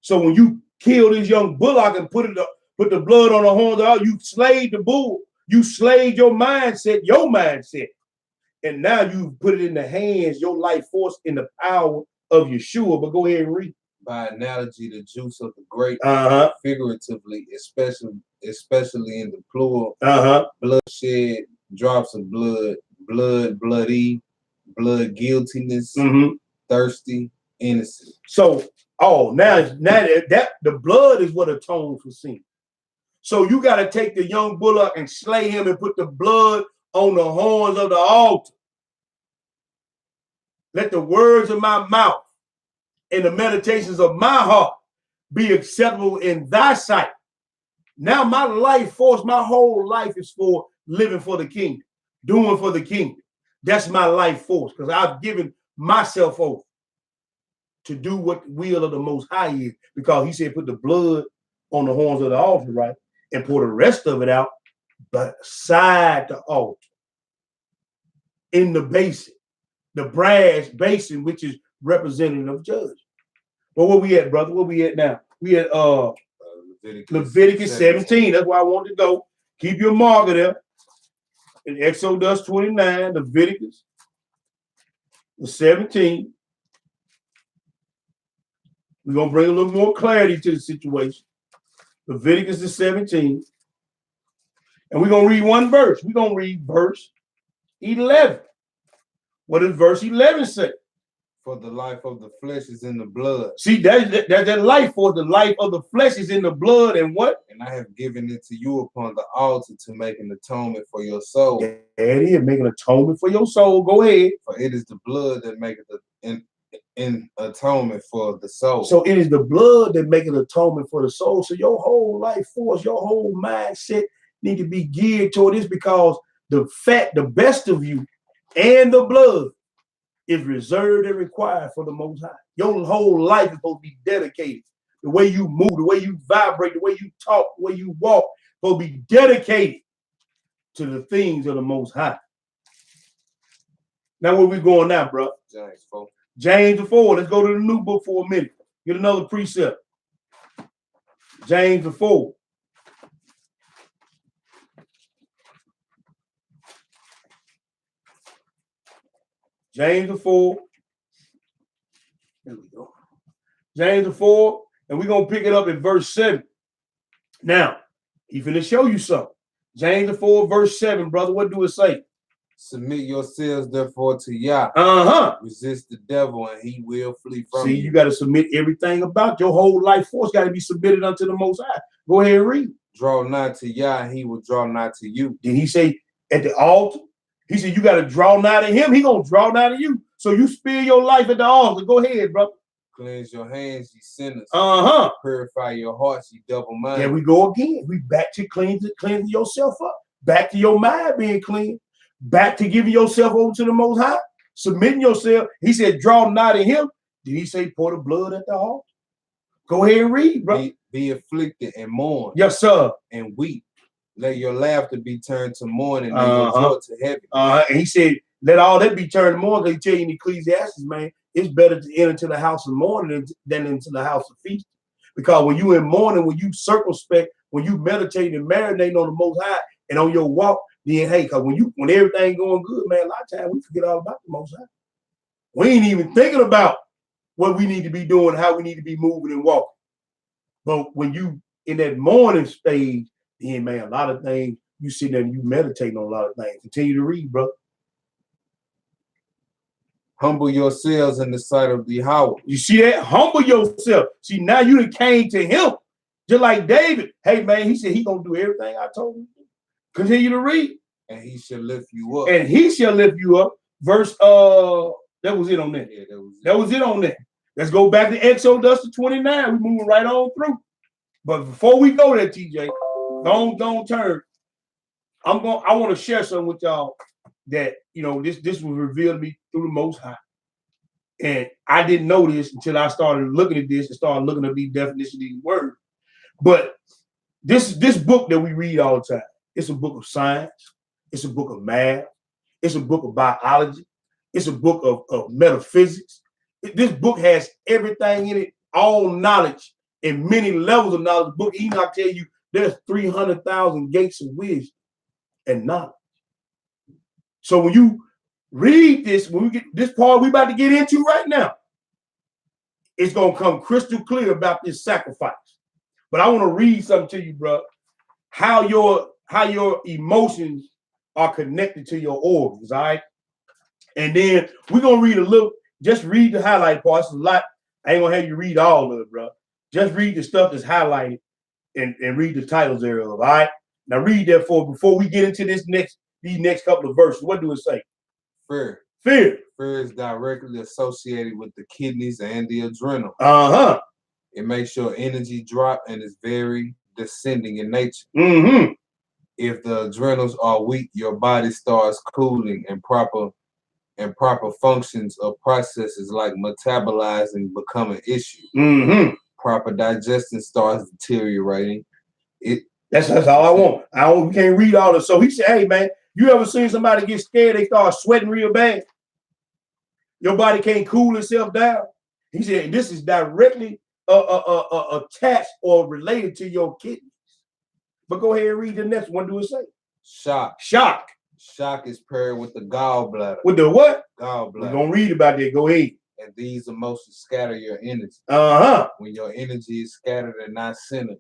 So when you kill this young bullock and put the blood on the horns out, you slayed the bull. You slayed your mindset. And now you put it in the hands, your life force in the power of Yeshua. But go ahead and read. By analogy, the juice of the grape, figuratively, especially in the plural, bloodshed, drops of blood, bloody, blood guiltiness, thirsty, innocent. So, now that the blood is what atones for sin. So you got to take the young bullock and slay him and put the blood on the horns of the altar. Let the words of my mouth and the meditations of my heart be acceptable in thy sight. Now my life force, my whole life is for living for the kingdom, doing for the kingdom. That's my life force, because I've given myself over to do what the will of the Most High is, because he said put the blood on the horns of the altar, right? And pour the rest of it out beside the altar in the basin, the brass basin, which is representative of judge. But where we at, brother? Where we at now? We at Leviticus 17. That's why I wanted to go. Keep your marker there. In Exodus 29, Leviticus 17. We're going to bring a little more clarity to the situation. Leviticus is 17. And we're going to read one verse. We're going to read verse 11. What does verse 11 say? For the life of the flesh is in the blood. See, that's that life for the life of the flesh is in the blood, and what? And I have given it to you upon the altar to make an atonement for your soul. There it is, make an atonement for your soul. Go ahead. For it is the blood that maketh an atonement for the soul. So it is the blood that maketh an atonement for the soul. So your whole life force, your whole mindset need to be geared toward this, because the best of you and the blood is reserved and required for the Most High. Your whole life is supposed to be dedicated. The way you move, the way you vibrate, the way you talk, the way you walk, supposed to be dedicated to the things of the Most High. Now where we going now, bro? James 4. James 4. Let's go to the new book for a minute. Get another precept. James 4. James 4. There we go. James 4, and we're going to pick it up at verse 7. Now, he's going to show you something. James 4, verse 7, brother, what do it say? Submit yourselves therefore to Yah. Resist the devil and he will flee from you. See, you got to submit everything about your whole life force got to be submitted unto the Most High. Go ahead and read. Draw nigh to Yah and he will draw nigh to you. Did he say at the altar? He said you got to draw nigh to him. He going to draw nigh to you. So you spill your life at the altar. Go ahead, brother. Cleanse your hands, ye sinners. Purify your hearts, ye double-minded. There we go again. We back to cleansing yourself up. Back to your mind being clean. Back to giving yourself over to the Most High. Submitting yourself. He said, draw nigh to him. Did he say pour the blood at the altar? Go ahead and read, bro. Be afflicted and mourn. Yes, sir. And weep. Let your laughter be turned to mourning and your joy to heaven. And he said, let all that be turned to mourning. Because he tell you in Ecclesiastes, man, it's better to enter into the house of mourning than into the house of feasting. Because when you in mourning, when you circumspect, when you meditate and marinating on the Most High and on your walk, then hey, because when everything going good, man, a lot of times we forget all about the Most High. We ain't even thinking about what we need to be doing, how we need to be moving and walking. But when you in that mourning stage, then man, a lot of things you sit there and you meditating on a lot of things. Continue to read, bro. Humble yourselves in the sight of the Yahweh. You see that? Humble yourself. See, now you done came to him. Just like David. Hey, man, he said he gonna do everything I told him. Continue to read. And he shall lift you up. And he shall lift you up. Verse, that was it on that. Yeah, that was it on that. Let's go back to Exodus 29. We're moving right on through. But before we go there, TJ, don't turn. I want to share something with y'all that, you know, this was revealed to me through the Most High. And I didn't know this until I started looking at this and started looking at these definitions of these words. But this book that we read all the time, it's a book of science. It's a book of math. It's a book of biology. It's a book of metaphysics. This book has everything in it, all knowledge and many levels of knowledge. The book Enoch tell you there's 300,000 gates of wisdom and knowledge. So when you read this, when we get this part we about to get into right now, it's gonna come crystal clear about this sacrifice. But I want to read something to you, bro. How your emotions are connected to your organs, all right? And then we're gonna read a little, just read the highlight parts. It's a lot. I ain't gonna have you read all of it, bro. Just read the stuff that's highlighted and read the titles thereof. All right. Now read that before we get into these next couple of verses. What do it say? Fear. Fear. Fear is directly associated with the kidneys and the adrenal. It makes your energy drop and is very descending in nature. If the adrenals are weak, your body starts cooling and proper functions of processes like metabolizing become an issue. Proper digestion starts deteriorating. That's all I want. We can't read all this. So he said, hey man, you ever seen somebody get scared, they start sweating real bad? Your body can't cool itself down. He said this is directly attached or related to your kidneys. But go ahead and read the next one. Do it say? Shock. Shock. Shock is paired with the gallbladder. With the what? Gallbladder. We're gonna read about that. Go ahead. And these emotions scatter your energy. When your energy is scattered and not centered,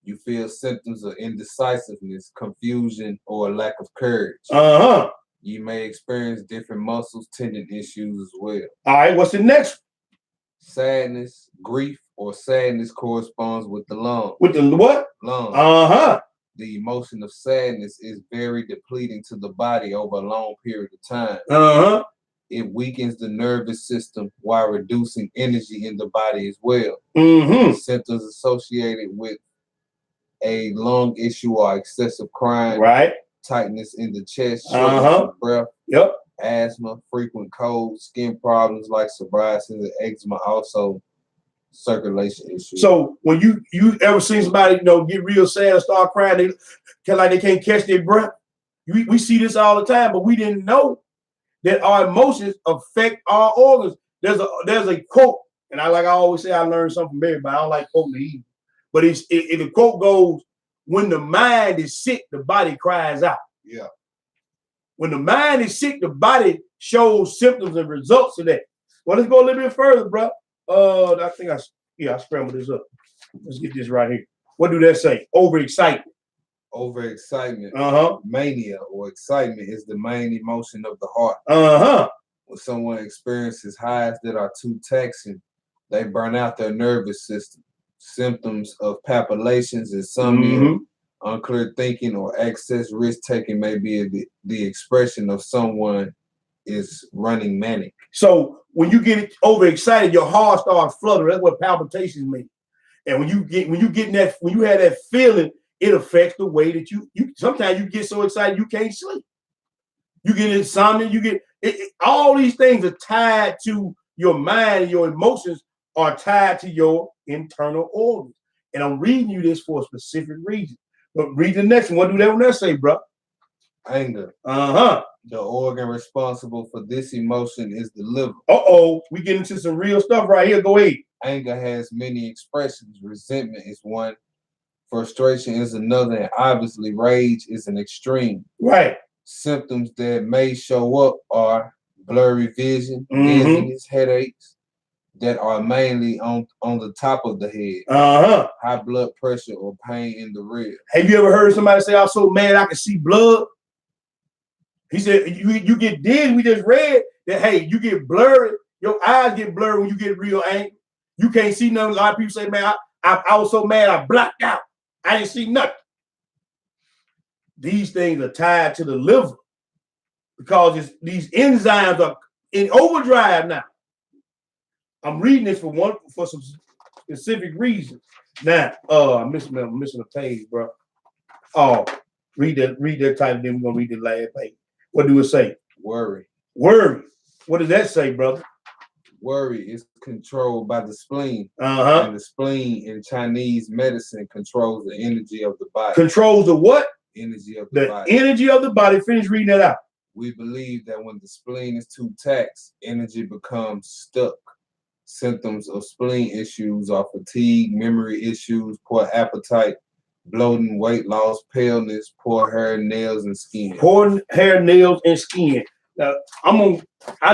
you feel symptoms of indecisiveness, confusion, or a lack of courage. You may experience different muscles, tendon issues as well. All right, what's the next? Sadness, grief, or sadness corresponds with the lung. With the what? Lung. The emotion of sadness is very depleting to the body over a long period of time. It weakens the nervous system while reducing energy in the body as well. Symptoms associated with a lung issue are excessive crying, right? Tightness in the chest, shortness of breath, asthma, frequent colds, skin problems like psoriasis and eczema, also circulation issues. So when you ever seen somebody get real sad and start crying, they can't catch their breath. We see this all the time, but we didn't know that our emotions affect our organs. There's a quote, and I always say I learned something from everybody. I don't like quoting the evil. But the quote goes, when the mind is sick, the body cries out. Yeah. When the mind is sick, the body shows symptoms and results of that. Well, let's go a little bit further, bro. I think I scrambled this up. Let's get this right here. What do that say? Overexcitement. Overexcitement, mania, or excitement is the main emotion of the heart. When someone experiences highs that are too taxing, they burn out their nervous system. Symptoms of palpitations, insomnia, unclear thinking, or excess risk taking may be the expression of someone is running manic. So when you get overexcited, your heart starts fluttering. That's what palpitations mean. And when you have that feeling, it affects the way that you sometimes you get so excited you can't sleep. You get insomnia, all these things are tied to your mind, and your emotions are tied to your internal organs. And I'm reading you this for a specific reason. But read the next one. What do that say, bro? Anger. The organ responsible for this emotion is the liver. We get into some real stuff right here. Go ahead. Anger has many expressions. Resentment is one. Frustration is another. And obviously, rage is an extreme. Right. Symptoms that may show up are blurry vision, dizziness, headaches that are mainly on the top of the head, high blood pressure or pain in the ribs. Have you ever heard somebody say, I'm so mad I can see blood? He said, you get dizzy. We just read that, hey, you get blurry. Your eyes get blurry when you get real angry. You can't see nothing. A lot of people say, man, I was so mad I blacked out. I didn't see nothing. These things are tied to the liver because these enzymes are in overdrive now. I'm reading this for some specific reasons. Now, I'm missing a page, bro. Read that title, then we're gonna read the last page. What do it say? Worry. Worry. What does that say, brother? Worry is controlled by the spleen. And the spleen in Chinese medicine controls the energy of the body. Controls the what? Energy of the body. The energy of the body. Finish reading that out. We believe that when the spleen is too taxed, energy becomes stuck. Symptoms of spleen issues are fatigue, memory issues, poor appetite, bloating, weight loss, paleness, poor hair, nails, and skin. Poor hair, nails, and skin. Now, I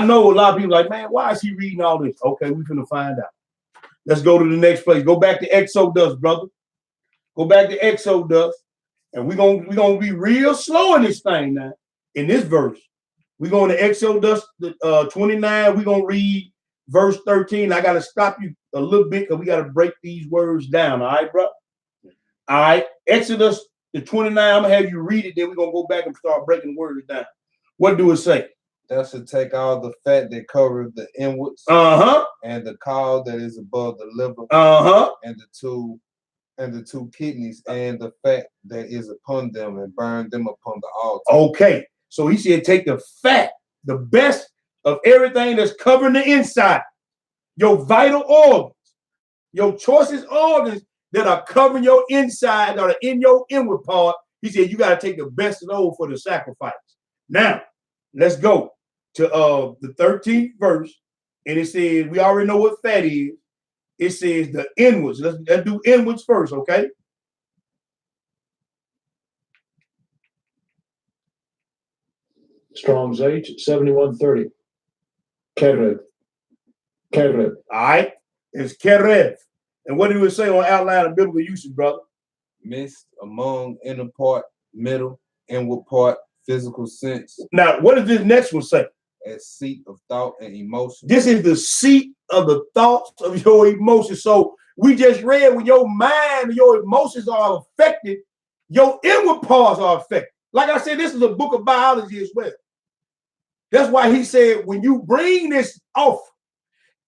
know a lot of people like, man, why is he reading all this? Okay, we're gonna find out. Let's go to the next place. Go back to Exodus, brother. Go back to Exodus, and we're gonna be real slow in this thing now. In this verse, we're going to Exodus 29. We're gonna read verse 13. I gotta stop you a little bit because we gotta break these words down. All right, bro. All right, Exodus the 29. I'm gonna have you read it. Then we're gonna go back and start breaking words down. What do it say? That should take all the fat that covers the inwards, and the caul that is above the liver, and the two kidneys, and the fat that is upon them, and burn them upon the altar. Okay, so he said, take the fat, the best of everything that's covering the inside, your vital organs, your choicest organs that are covering your inside, that are in your inward part. He said, you got to take the best of those for the sacrifice. Now, let's go to the 13th verse, and it says, we already know what fat is. It says the inwards. Let's do inwards first, okay? Strong's H, 7130. Kerev. Kerev. All right, it's kerev. And what do it say on outline of biblical usage, brother? Midst, among, inner part, middle, inward part, physical sense. Now, what does this next one say? As seat of thought and emotion. This is the seat of the thoughts of your emotions. So we just read when your mind and your emotions are affected, your inward parts are affected. Like I said, this is a book of biology as well. That's why he said, when you bring this off,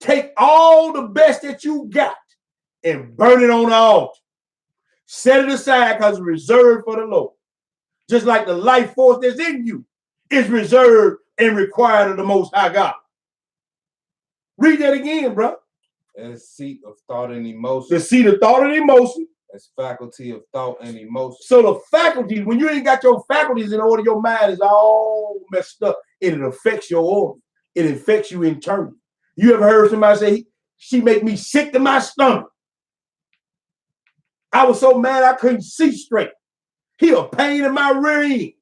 take all the best that you got and burn it on the altar. Set it aside because it's reserved for the Lord. Just like the life force that's in you is reserved and required of the Most High God. Read that again, bro. As seat of thought and emotion. The seat of thought and emotion. As faculty of thought and emotion. So the faculties, when you ain't got your faculties in order, your mind is all messed up, and it affects your organ. It affects you internally. You ever heard somebody say, she make me sick to my stomach? I was so mad I couldn't see straight. He a pain in my rear end.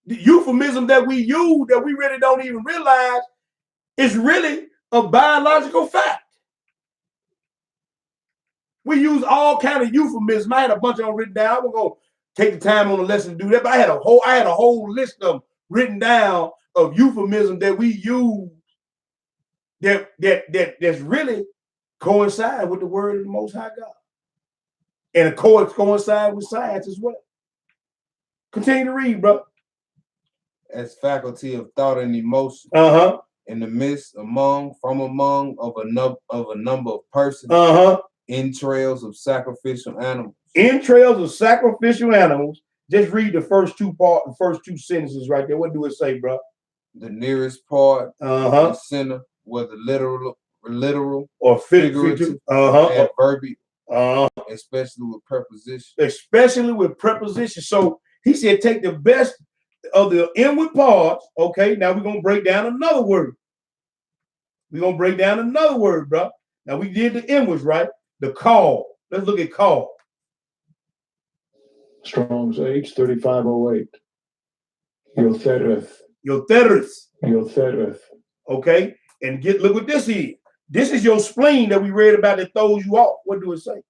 The euphemism that we use that we really don't even realize is really a biological fact. We use all kind of euphemisms. I had a bunch of them written down. I'm gonna take the time on the lesson to do that, but I had a whole list of them written down of euphemisms that we use that's really coincide with the word of the Most High God. And of course coincide with science as well. Continue to read, bro. As faculty of thought and emotion. In the midst, from among of a number of persons. Entrails of sacrificial animals. Entrails of sacrificial animals. Just read the first two sentences right there. What do it say, bro? The nearest part, the center, whether literal or figurative, adverbial, especially with preposition. Especially with preposition. So he said, take the best of the inward parts. Okay, now we're gonna break down another word. We're gonna break down another word, bro. Now we did the inwards, right? The call. Let's look at call. Strong's H 3508. Yothereth. Yothereth. Yothereth. Okay, and look what this is. This is your spleen that we read about that throws you off. What do it say?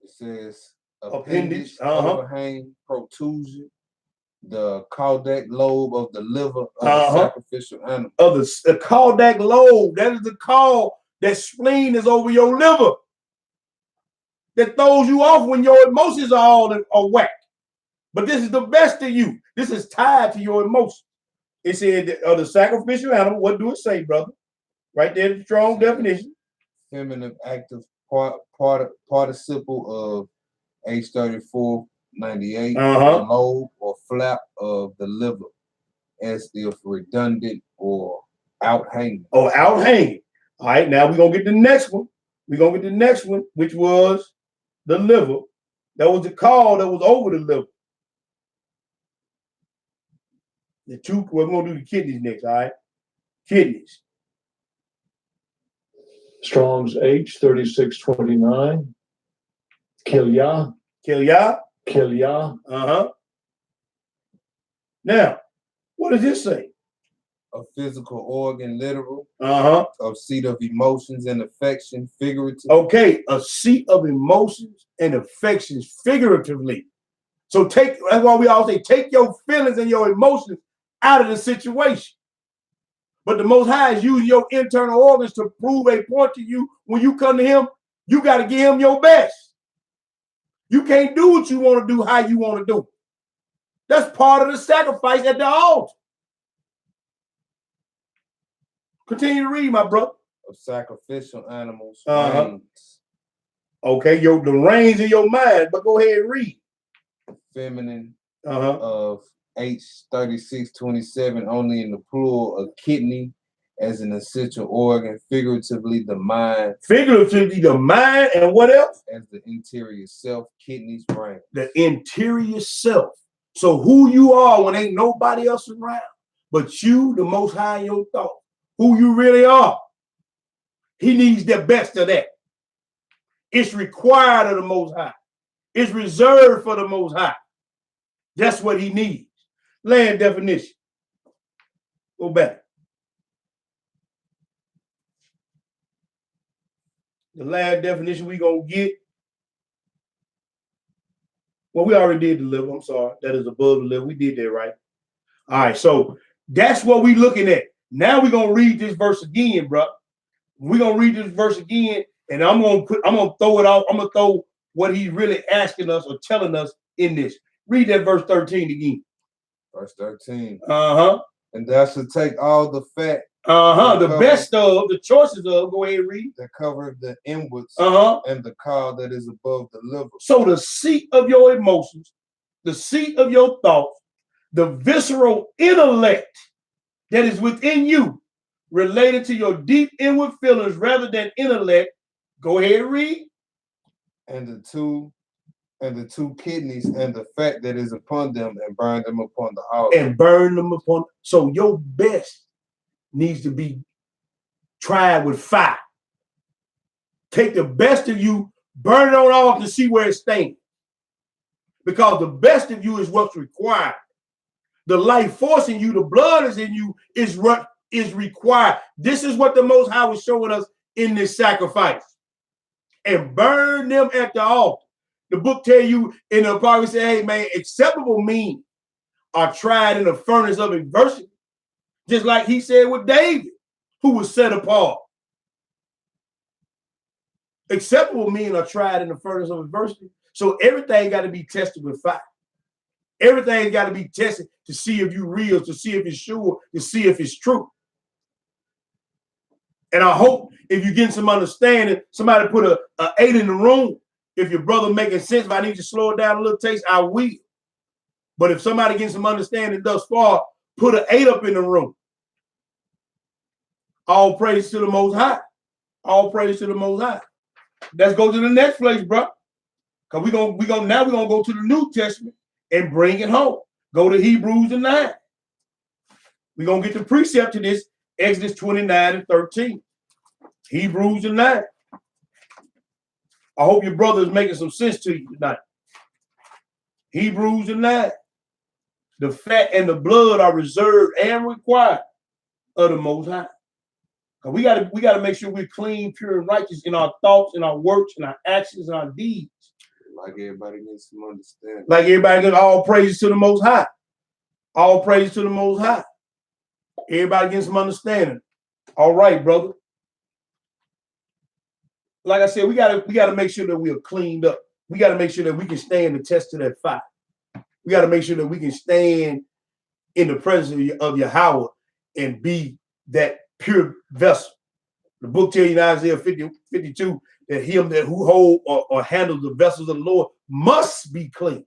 It says appendage, overhang, protrusion, the caudate lobe of the liver of the sacrificial animal. Of the caudate lobe, that is the call. That spleen is over your liver. That throws you off when your emotions are all whack. But this is the best of you. This is tied to your emotions. It said the sacrificial animal. What do it say, brother? Right there, the strong definition. Feminine active participle of H3498, the lobe or flap of the liver, as if redundant or outhanging. Oh, outhanging. All right, now we're gonna get the next one. We're gonna get the next one, which was the liver. That was the call that was over the liver. We're gonna do the kidneys next, all right? Kidneys. Strong's H 3629. Kilya. Kilya. Kilya. Now, what does this say? A physical organ, literal. A seat of emotions and affection, figurative. Okay, a seat of emotions and affections, figuratively. So that's why we all say, take your feelings and your emotions out of the situation. But the Most High is using your internal organs to prove a point to you. When you come to him, you got to give him your best. You can't do what you want to do how you want to do. That's part of the sacrifice at the altar. Continue to read, my brother. Of sacrificial animals. Reins. Okay, the reins in your mind, but go ahead and read. Feminine of H3627, only in the plural of kidney as an essential organ, figuratively the mind. Figuratively the mind, and what else? As the interior self, kidneys, brain. The interior self. So who you are when ain't nobody else around, but you, the Most High in your thought. Who you really are. He needs the best of that. It's required of the Most High. It's reserved for the Most High. That's what he needs. Land definition. Go back. The land definition we gonna get. Well, we already did the liver. I'm sorry. That is above the liver. We did that, right? All right. So that's what we looking at. Now we're gonna read this verse again, bro. We're gonna read this verse again, and I'm gonna throw it out. I'm gonna throw what he's really asking us or telling us in this. Read that verse 13 again. Verse 13. And thou shalt take all the fat. The best of, the choices of, go ahead and read. That cover the inwards and the caul that is above the liver. So the seat of your emotions, the seat of your thoughts, the visceral intellect that is within you, related to your deep inward feelings rather than intellect. Go ahead and read. And the two kidneys and the fat that is upon them, and burn them upon the altar. And burn them upon. So your best needs to be tried with fire. Take the best of you, burn it on off to see where it stains. Because the best of you is what's required. The life force in you, the blood is in you, is what is required. This is what the Most High was showing us in this sacrifice. and burn them at the altar. The book tell you in the Bible, say, hey man, acceptable means are tried in the furnace of adversity. Just like he said with David, who was set apart. Acceptable means are tried in the furnace of adversity. So everything got to be tested with fire. Everything got to be tested to see if you're real, to see if it's sure, to see if it's true. And I hope if you're getting some understanding, somebody put a 8 in the room. If your brother making sense, if I need to slow it down a little taste, I will. But if somebody getting some understanding thus far, put an 8 up in the room. All praise to the Most High. All praise to the Most High. Let's go to the next place, bro. Because we're gonna go to the New Testament and bring it home. Go to Hebrews 9. We're gonna get the precept to this, Exodus 29 and 13. Hebrews 9. I hope your brother is making some sense to you tonight. Hebrews 9. The fat and the blood are reserved and required of the Most High. We gotta make sure we're clean, pure, and righteous in our thoughts, in our works, in our actions, and our deeds. Like everybody gets some understanding. Like everybody gets all praises to the Most High. All praises to the Most High. Everybody gets some understanding. All right, brother. Like I said, we gotta make sure that we are cleaned up. We gotta make sure that we can stand the test of that fire. We gotta make sure that we can stand in the presence of Yahweh and be that pure vessel. The book tells you in Isaiah 52 that him that who hold or handles the vessels of the Lord must be clean.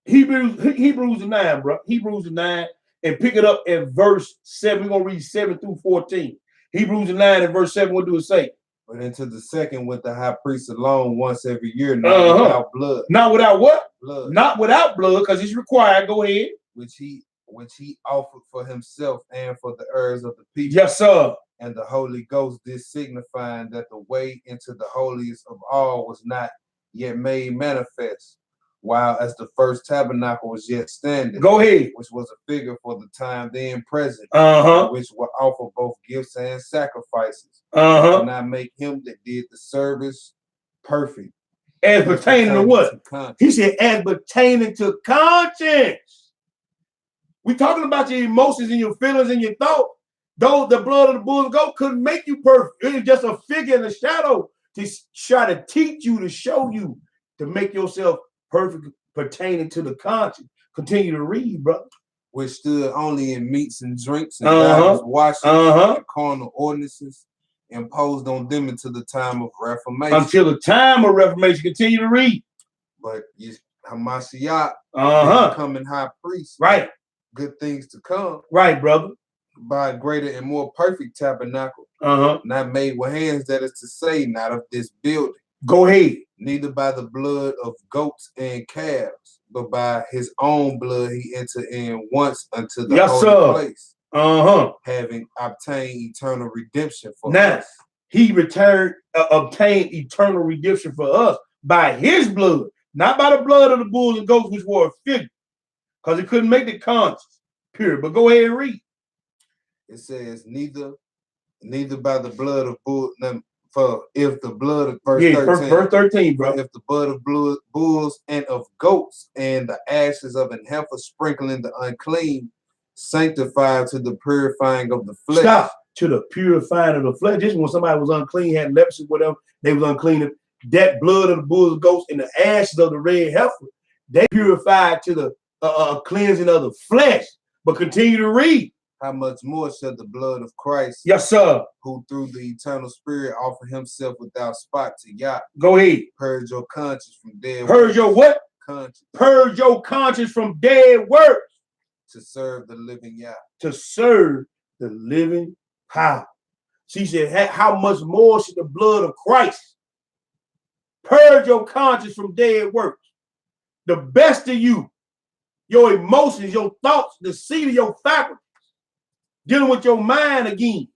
Hebrews 9, bro. Hebrews 9, and pick it up at verse 7. We're gonna read 7 through 14. Hebrews 9 and verse 7. What do it say? But into the second went the high priest alone once every year, not without blood. Not without what? Blood. Not without blood, because it's required. Go ahead. Which he offered for himself and for the heirs of the people. Yes, sir. And the Holy Ghost, this signifying that the way into the holiest of all was not yet made manifest, while as the first tabernacle was yet standing. Go ahead. Which was a figure for the time then present, which will offer both gifts and sacrifices, and not make him that did the service perfect. As pertaining to what? He said, as pertaining to conscience. We're talking about your emotions and your feelings and your thoughts. Though the blood of the bull and goat couldn't make you perfect. It was just a figure in the shadow to try to teach you, to show you, to make yourself perfect pertaining to the conscience. Continue to read, brother. Which stood only in meats and drinks and divers washings and carnal ordinances imposed on them until the time of Reformation. Until the time of Reformation. Continue to read. But Hamashiach becoming high priest. Right. Good things to come. Right, brother. By a greater and more perfect tabernacle. Not made with hands, that is to say, not of this building. Go ahead. Neither by the blood of goats and calves, but by his own blood he entered in once unto the holy place. Having obtained eternal redemption for us. He obtained eternal redemption for us by his blood, not by the blood of the bulls and goats, which were a figure, because it couldn't make the conscience pure. But go ahead and read. It says, neither by the blood of bull. For if the blood of verse 13, bro. If the blood of bulls and of goats and the ashes of an heifer sprinkling the unclean, sanctified to the purifying of the flesh. Stop. To the purifying of the flesh. Just when somebody was unclean, had leprosy, whatever, they was unclean. That blood of the bulls and goats and the ashes of the red heifer, they purified to the cleansing of the flesh. But continue to read. How much more shall the blood of Christ, yes, sir, who through the eternal spirit offer himself without spot to Yah. Go ahead. Purge your conscience from dead works. Purge your what? Conscience. Purge your conscience from dead works. To serve the living Yah. To serve the living power. She said, how much more should the blood of Christ purge your conscience from dead works? The best of you, your emotions, your thoughts, the seed of your faculty. Dealing with your mind again.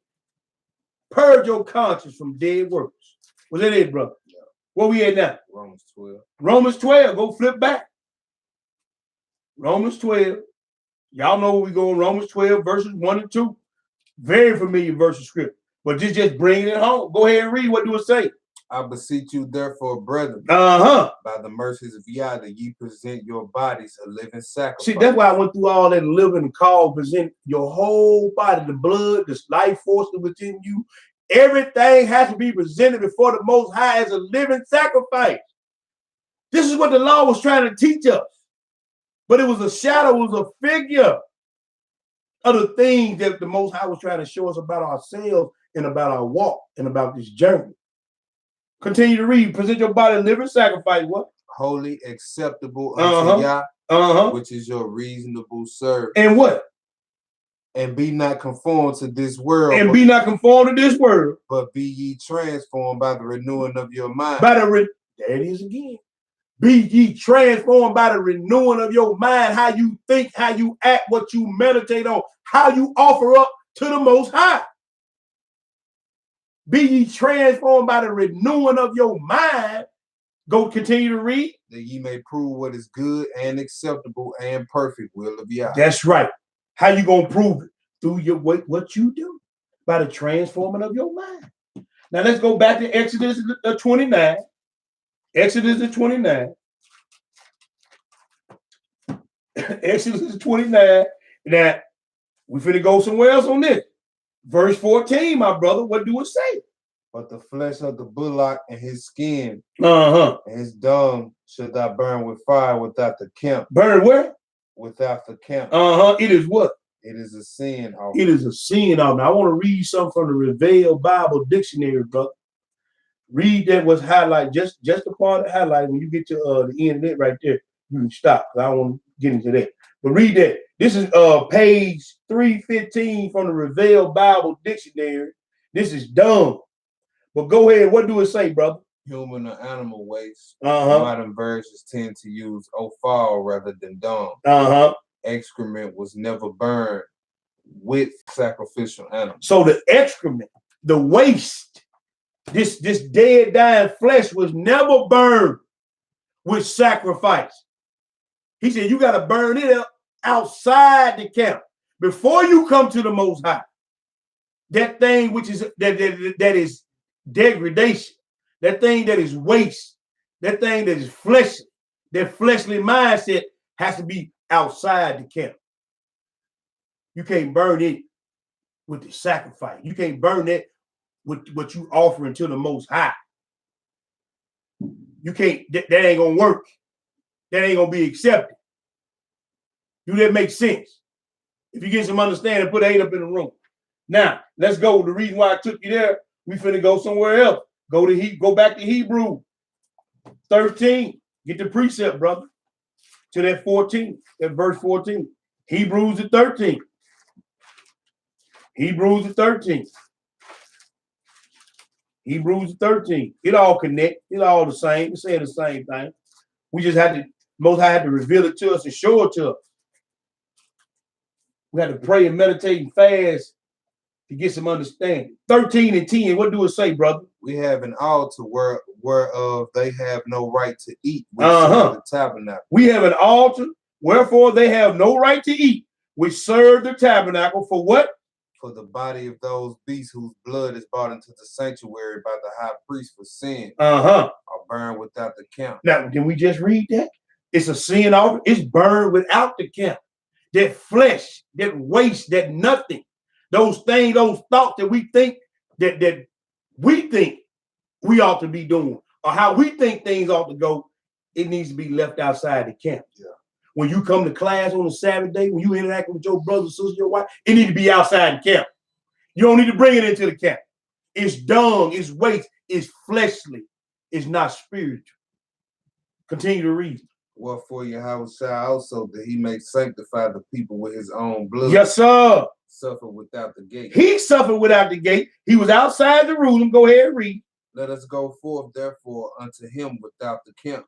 Purge your conscience from dead works. Was that it, brother? Yeah. Where we at now? Romans 12. Romans 12. Go flip back. Romans 12. Y'all know where we go. Romans 12, verses 1 and 2. Very familiar verse of scripture. But just bringing it home. Go ahead and read. What do it say? I beseech you, therefore, brethren, by the mercies of Yah, that ye present your bodies a living sacrifice. See, that's why I went through all that living call, present your whole body, the blood, this life force within you. Everything has to be presented before the Most High as a living sacrifice. This is what the law was trying to teach us. But it was a shadow, it was a figure of the things that the Most High was trying to show us about ourselves and about our walk and about this journey. Continue to read. Present your body a living sacrifice. What? Holy, acceptable unto Yah, which is your reasonable service. And what? And be not conformed to this world. And be not conformed to this world. But be ye transformed by the renewing of your mind. There it is again. Be ye transformed by the renewing of your mind. How you think, how you act, what you meditate on, how you offer up to the Most High. Be ye transformed by the renewing of your mind. Go continue to read. That ye may prove what is good and acceptable and perfect will of Yah. That's right. How you gonna prove it? Through your what you do. By the transforming of your mind. Now let's go back to Exodus 29. Exodus 29. Exodus 29. Now we finna go somewhere else on this. Verse 14, my brother, what do it say? But the flesh of the bullock and his skin and his dung should thou burn with fire without the camp. Burn where? Without the camp. It is what? It is a sin offering. It is a sin offering. I want to read something from the Reveal Bible Dictionary, brother. Read that was highlighted, just the part of highlight. When you get to the end of it right there, you can stop. I don't want to get into that. But read that. This is page 315 from the Reveal Bible Dictionary. This is dumb. But go ahead. What do it say, brother? Human or animal waste. Modern versions tend to use offal rather than dung. Excrement was never burned with sacrificial animals. So the excrement, the waste, this dead, dying flesh was never burned with sacrifice. He said you got to burn it up outside the camp before you come to the Most High. That thing which is that is degradation, that thing that is waste, that thing that is fleshly, that fleshly mindset has to be outside the camp. You can't burn it with the sacrifice. You can't burn it with what you offering to the Most High. You can't. That ain't gonna work. That ain't gonna be accepted. Do that make sense? If you get some understanding, put 8 up in the room. Now let's go. The reason why I took you there, we finna go somewhere else. Go back to Hebrew 13. Get the precept, brother. To that 14, that verse 14. Hebrews 13. Hebrews 13. Hebrews 13. It all connect. It all the same. It's saying the same thing. We just had to, Most High had to reveal it to us and show it to us. We had to pray and meditate and fast to get some understanding. 13 and 10. What do it say, brother? We have an altar whereof they have no right to eat, which serve the tabernacle. We have an altar, wherefore they have no right to eat, which serve the tabernacle. For what? For the body of those beasts whose blood is brought into the sanctuary by the high priest for sin are burned without the camp. Now, did we just read that? It's a sin offering. It's burned without the camp. That flesh, that waste, that nothing, those things, those thoughts that we think that we think we ought to be doing, or how we think things ought to go, it needs to be left outside the camp. Yeah. When you come to class on a Sabbath day, when you interact with your brothers, sisters, your wife, it needs to be outside the camp. You don't need to bring it into the camp. It's dung, it's waste, it's fleshly, it's not spiritual. Continue to read. Wherefore Yahweh also, that he may sanctify the people with his own blood. Yes, sir. Suffer without the gate. He suffered without the gate. He was outside Jerusalem. Go ahead and read. Let us go forth, therefore, unto him without the camp.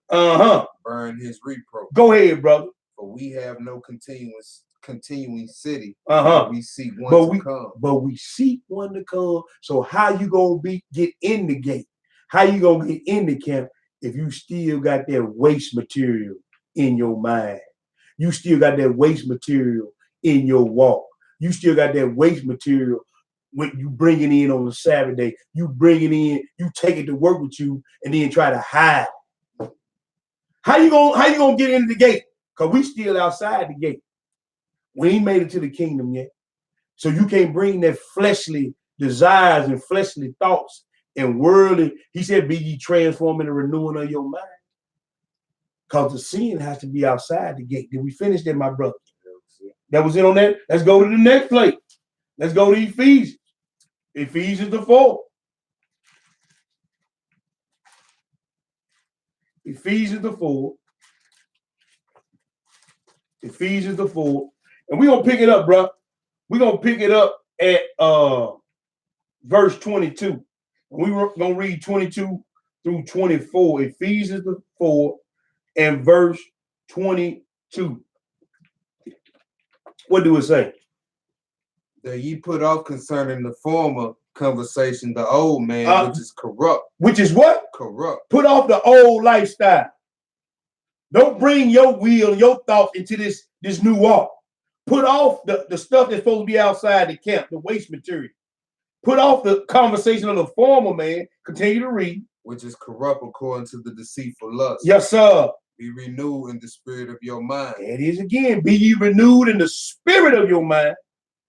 Burn his reproach. Go ahead, brother. For we have no continuing city. We seek one to come. But we seek one to come. So how you gonna get in the gate? How you gonna get in the camp if you still got that waste material in your mind? You still got that waste material in your walk. You still got that waste material when you bring it in on a Saturday, you bring it in, you take it to work with you, and then try to hide. How you gonna get into the gate? Because we still outside the gate. We ain't made it to the kingdom yet. So you can't bring that fleshly desires and fleshly thoughts and worldly. He said, be ye transformed in the renewing of your mind. Because the sin has to be outside the gate. Did we finish that, my brother? That was it on that. Let's go to the next plate. Let's go to Ephesians. Ephesians the 4. Ephesians the 4. Ephesians the 4. And we're going to pick it up, bro. We're going to pick it up at verse 22. We're going to read 22 through 24. Ephesians the 4 and verse 22. What do it say? That ye put off concerning the former conversation, the old man, which is corrupt. Which is what? Corrupt. Put off the old lifestyle. Don't bring your will, your thoughts into this new walk. Put off the stuff that's supposed to be outside the camp, the waste material. Put off the conversation of the former man. Continue to read. Which is corrupt according to the deceitful lust. Yes, sir. Be renewed in the spirit of your mind. There it is again. Be ye renewed in the spirit of your mind.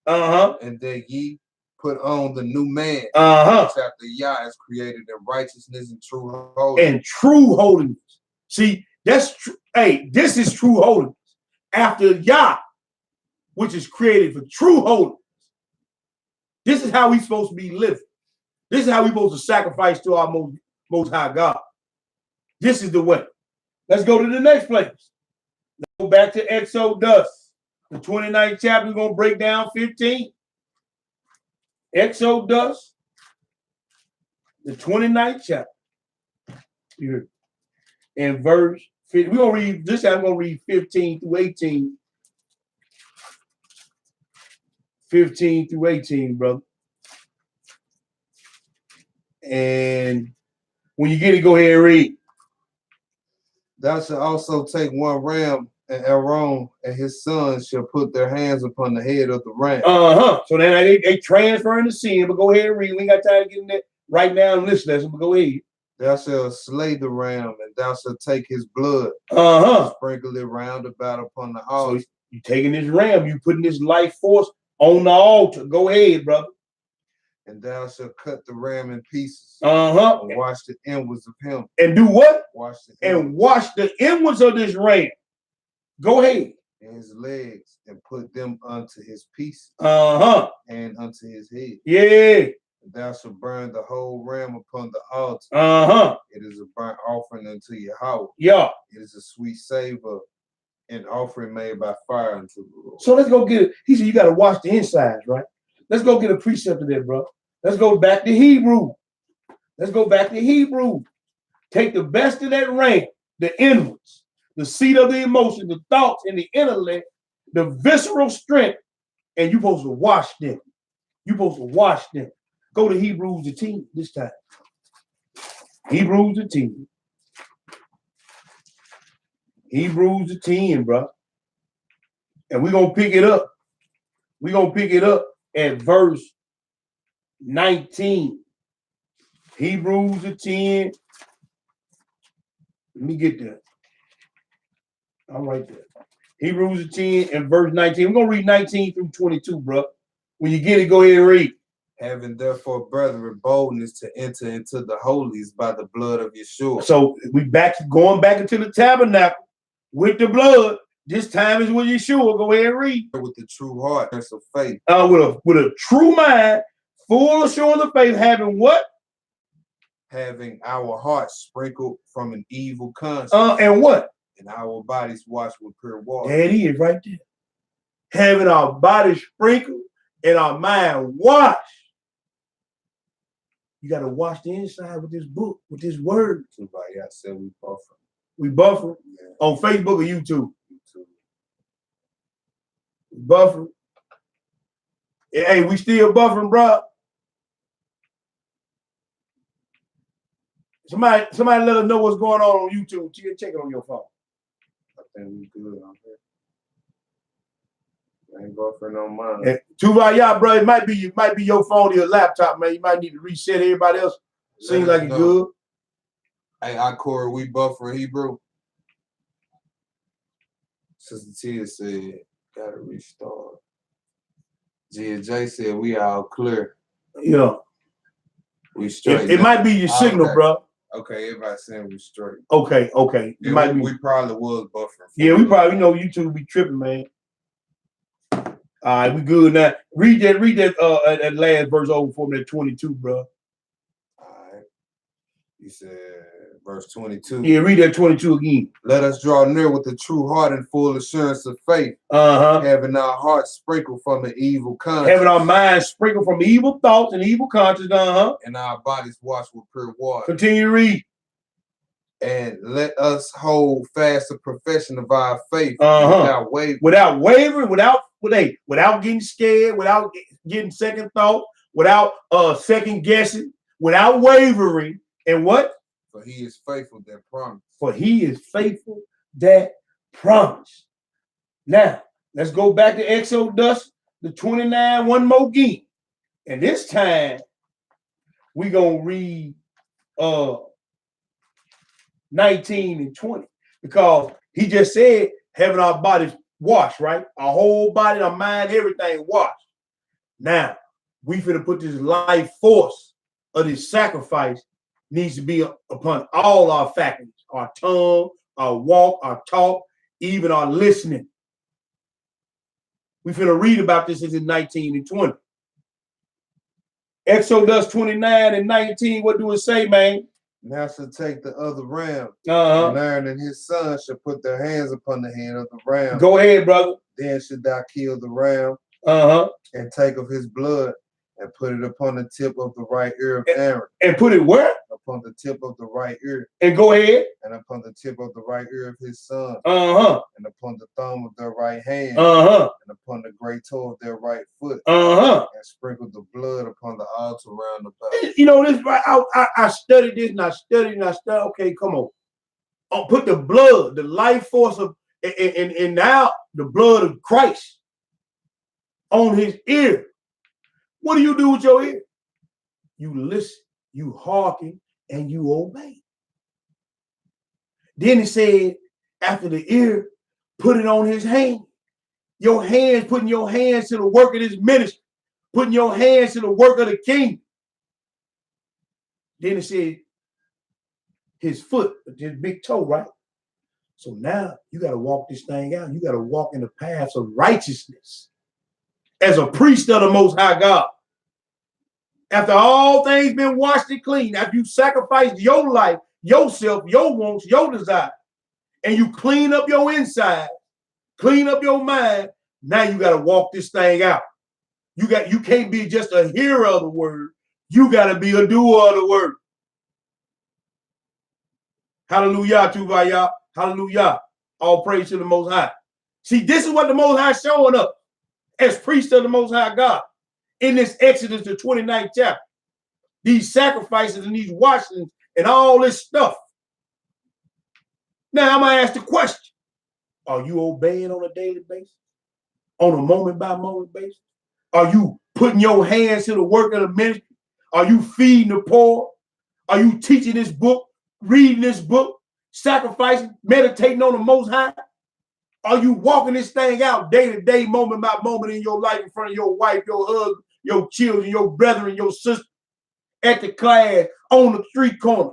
And that ye put on the new man. Which after Yah is created in righteousness and true holiness. And true holiness. See, that's true. Hey, this is true holiness. After Yah, which is created for true holiness. This is how we're supposed to be living. This is how we're supposed to sacrifice to our most high God. This is the way. Let's go to the next place. Let's go back to Exodus. The 29th chapter, we're going to break down 15. Exodus, the 29th chapter. Here. And verse 50. We're going to read, this time I'm going to read 15 through 18. 15 through 18, brother. And when you get it, go ahead and read. Thou shalt also take one ram, and Aaron and his sons shall put their hands upon the head of the ram. So then they transferring the sin, but go ahead and read. We ain't got time to get in that right now in this lesson, but go ahead. Thou shalt slay the ram, and thou shalt take his blood, sprinkle it round about upon the altar. So you taking this ram, you putting this life force on the altar. Go ahead, brother. And thou shalt cut the ram in pieces. And wash the inwards of him. And do what? Wash the inwards of this ram. Go ahead. And his legs, and put them unto his pieces. And unto his head. Yeah. And thou shalt burn the whole ram upon the altar. It is a burnt offering unto Yahweh. Yeah. It is a sweet savor, an offering made by fire unto the Lord. So let's go get it. He said you got to wash the insides, right? Let's go get a precept of that, bro. Let's go back to Hebrew. Let's go back to Hebrew. Take the best of that ram, the inwards, the seat of the emotion, the thoughts, and the intellect, the visceral strength, and you're supposed to wash them. You're supposed to wash them. Go to Hebrews the 10 this time. Hebrews the 10. Hebrews the 10, bro. And we're going to pick it up. We're going to pick it up at verse 19. Hebrews the 10. Let me get there. All right there. Hebrews the 10 and verse 19. We're going to read 19 through 22, bro. When you get it, go ahead and read. Having therefore, brethren, boldness to enter into the holies by the blood of Yeshua. So we going back into the tabernacle with the blood. This time is with Yeshua. Go ahead and read. With the true heart and of faith. With a true mind, full assurance of faith, having what? Having our hearts sprinkled from an evil conscience. And what? And our bodies washed with pure water. There it is, right there. Having our bodies sprinkled and our mind washed. You got to wash the inside with this book, with this word. Somebody else said we buffer. We buffer on Facebook or YouTube. Buffering. Hey, we still buffering, bro. Somebody let us know what's going on YouTube. Check it on your phone. I think we good on I ain't buffering on mine. And Tuvaya, bro, it might be your phone or your laptop, man. You might need to reset. Everybody else seems like it's good. Hey, Corey, we buffering Hebrew. Sister Tia said, gotta restart. G&J said, we all clear. Yeah. We straight. It might be your signal, bro. Okay, everybody saying we straight. Okay. It might be. We probably was buffering. Yeah, we probably, YouTube be tripping, man. All right, we good now. Read that last verse over for me, that 22, bro. All right. He said, verse 22. Yeah, read that 22 again. Let us draw near with a true heart and full assurance of faith. Having our hearts sprinkled from an evil conscience. Having our minds sprinkled from evil thoughts and evil conscience. And our bodies washed with pure water. Continue to read. And let us hold fast the profession of our faith without wavering. Without getting scared, without getting second thought, without second guessing, without wavering. And what? For he is faithful that promised. For he is faithful that promised. Now, let's go back to Exodus, the 29, one more again. And this time, we're going to read 19 and 20. Because he just said, having our bodies washed, right? Our whole body, our mind, everything washed. Now, we finna put this life force of this sacrifice needs to be upon all our faculties, our tongue, our walk, our talk, even our listening. We finna read about this in 19 and 20. Exodus 29 and 19, what do it say, man? Now shall take the other ram, and Aaron and his son shall put their hands upon the head of the ram. Go ahead, brother. Then should thou kill the ram, and take of his blood, and put it upon the tip of the right ear of Aaron. And put it where? Upon the tip of the right ear. And go ahead. And upon the tip of the right ear of his son. And upon the thumb of their right hand. And upon the great toe of their right foot. And sprinkle the blood upon the altar round about. You know this, right? I studied this and I studied. Okay, come on. Put the blood, the life force of, and now the blood of Christ on his ear. What do you do with your ear? You listen, you hearken, and you obey. Then it said, after the ear, put it on his hand. Your hands, putting your hands to the work of this ministry, putting your hands to the work of the king. Then it said, his foot, his big toe, right? So now you got to walk this thing out. You got to walk in the paths of righteousness as a priest of the Most High God. After all things been washed and clean, after you sacrificed your life, yourself, your wants, your desire, and you clean up your inside, clean up your mind, now you got to walk this thing out. You can't be just a hearer of the word. You got to be a doer of the word. Hallelujah, Tuvaya. Hallelujah. All praise to the Most High. See, this is what the Most High is showing up as priest of the Most High God. In this Exodus, the 29th chapter, these sacrifices and these washings and all this stuff. Now I'm gonna ask the question: are you obeying on a daily basis, on a moment by moment basis? Are you putting your hands to the work of the ministry? Are you feeding the poor? Are you teaching this book, reading this book, sacrificing, meditating on the Most High? Are you walking this thing out day to day, moment by moment in your life in front of your wife, your husband, your children, your brethren, your sister, at the class, on the street corner?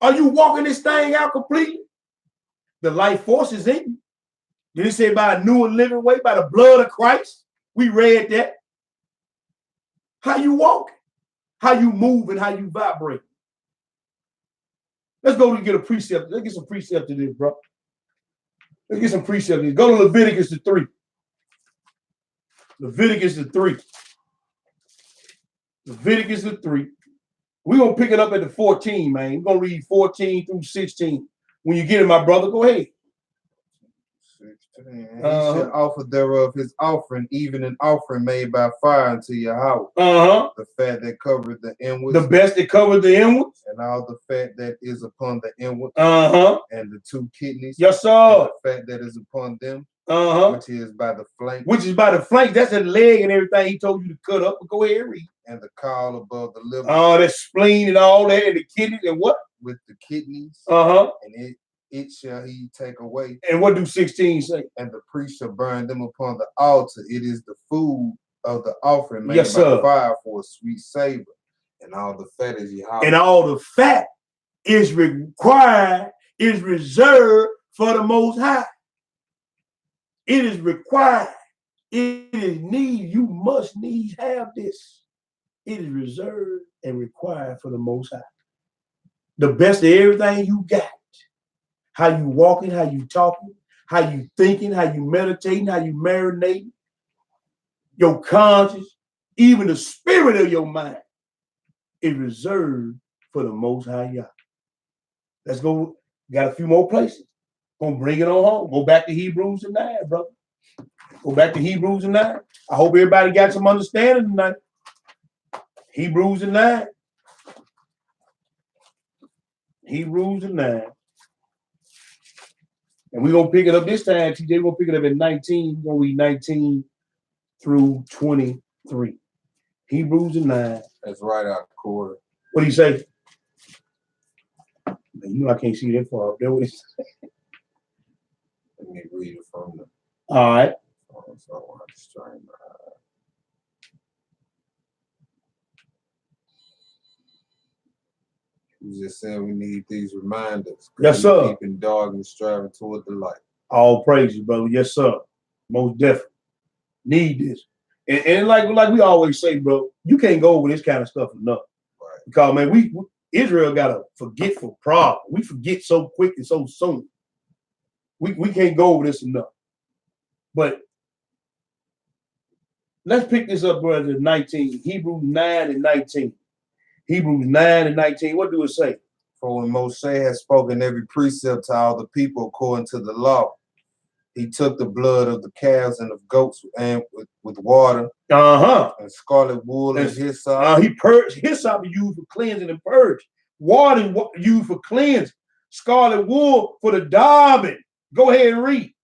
Are you walking this thing out completely? The life force is in you. Did it say by a new and living way, by the blood of Christ? We read that. How you walk, how you move, and how you vibrate. Let's go and get a precept. Let's get some precept to this, bro. Let's get some precept to this. Go to Leviticus the 3. Leviticus the 3. Leviticus the 3. We're going to pick it up at the 14, man. We're going to read 14 through 16. When you get it, my brother, go ahead. 16. He should offer thereof his offering, even an offering made by fire unto Yahweh. The fat that covered the inwards. The best that covered the inwards. And all the fat that is upon the inwards. And the two kidneys. Yes, sir. And the fat that is upon them. Which is by the flank. Which is by the flank. That's the leg and everything he told you to cut up. But go ahead and read. And the caul above the liver. The spleen and all that, and the kidneys and what? With the kidneys. And it shall he take away. And what do 16 say? And the priest shall burn them upon the altar. It is the food of the offering made by fire for a sweet savor. And all the fat is Yahweh. And all the fat is required, is reserved for the Most High. It is required. It is need. You must needs have this. It is reserved and required for the Most High. The best of everything you got. How you walking, how you talking, how you thinking, how you meditating, how you marinating. Your conscience, even the spirit of your mind is reserved for the Most High Yah. Let's go. Got a few more places. Gonna bring it on home. Go back to Hebrews 9, brother. Go back to Hebrews 9. I hope everybody got some understanding tonight. Hebrews 9. Hebrews 9. And we're gonna pick it up this time, TJ. We're gonna pick it up at 19. We're gonna read 19 through 23. Hebrews 9. That's right out the quarter. What do you say? You know I can't see that far up there. What is it? Let me read it from the. All right. So I want to strain my eye. You just said we need these reminders. Yes, sir. Keeping dog and striving toward the light. All praises, brother. Yes, sir. Most definitely. Need this. And like we always say, bro, you can't go over this kind of stuff enough. Right. Because, man, Israel got a forgetful problem. We forget so quick and so soon. We can't go over this enough. But let's pick this up, brother, 19. Hebrews 9 and 19. Hebrews 9 and 19. What do it say? For when Moshe had spoken every precept to all the people according to the law, he took the blood of the calves and of goats and with water, and scarlet wool and hyssop. He purged. Hyssop used for cleansing and purge. Water used for cleansing. Scarlet wool for the daubing. Go ahead and read.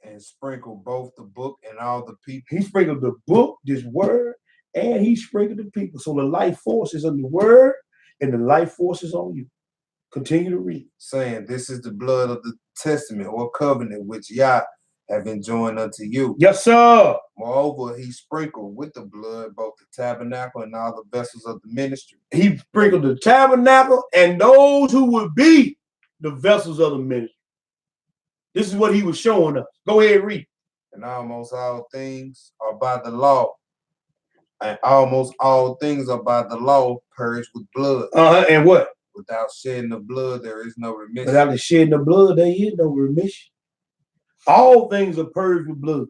And sprinkled both the book and all the people. He sprinkled the book, this word, and he sprinkled the people. So the life force is on the word, and the life force is on you. Continue to read. Saying, this is the blood of the testament or covenant which Yah have enjoined unto you. Yes, sir. Moreover, he sprinkled with the blood both the tabernacle and all the vessels of the ministry. He sprinkled the tabernacle and those who would be the vessels of the ministry. This is what he was showing us. Go ahead and read. And almost all things are by the law. And almost all things are by the law purged with blood. And what? Without shedding of blood, there is no remission. Without the shedding of blood, there is no remission. All things are purged with blood.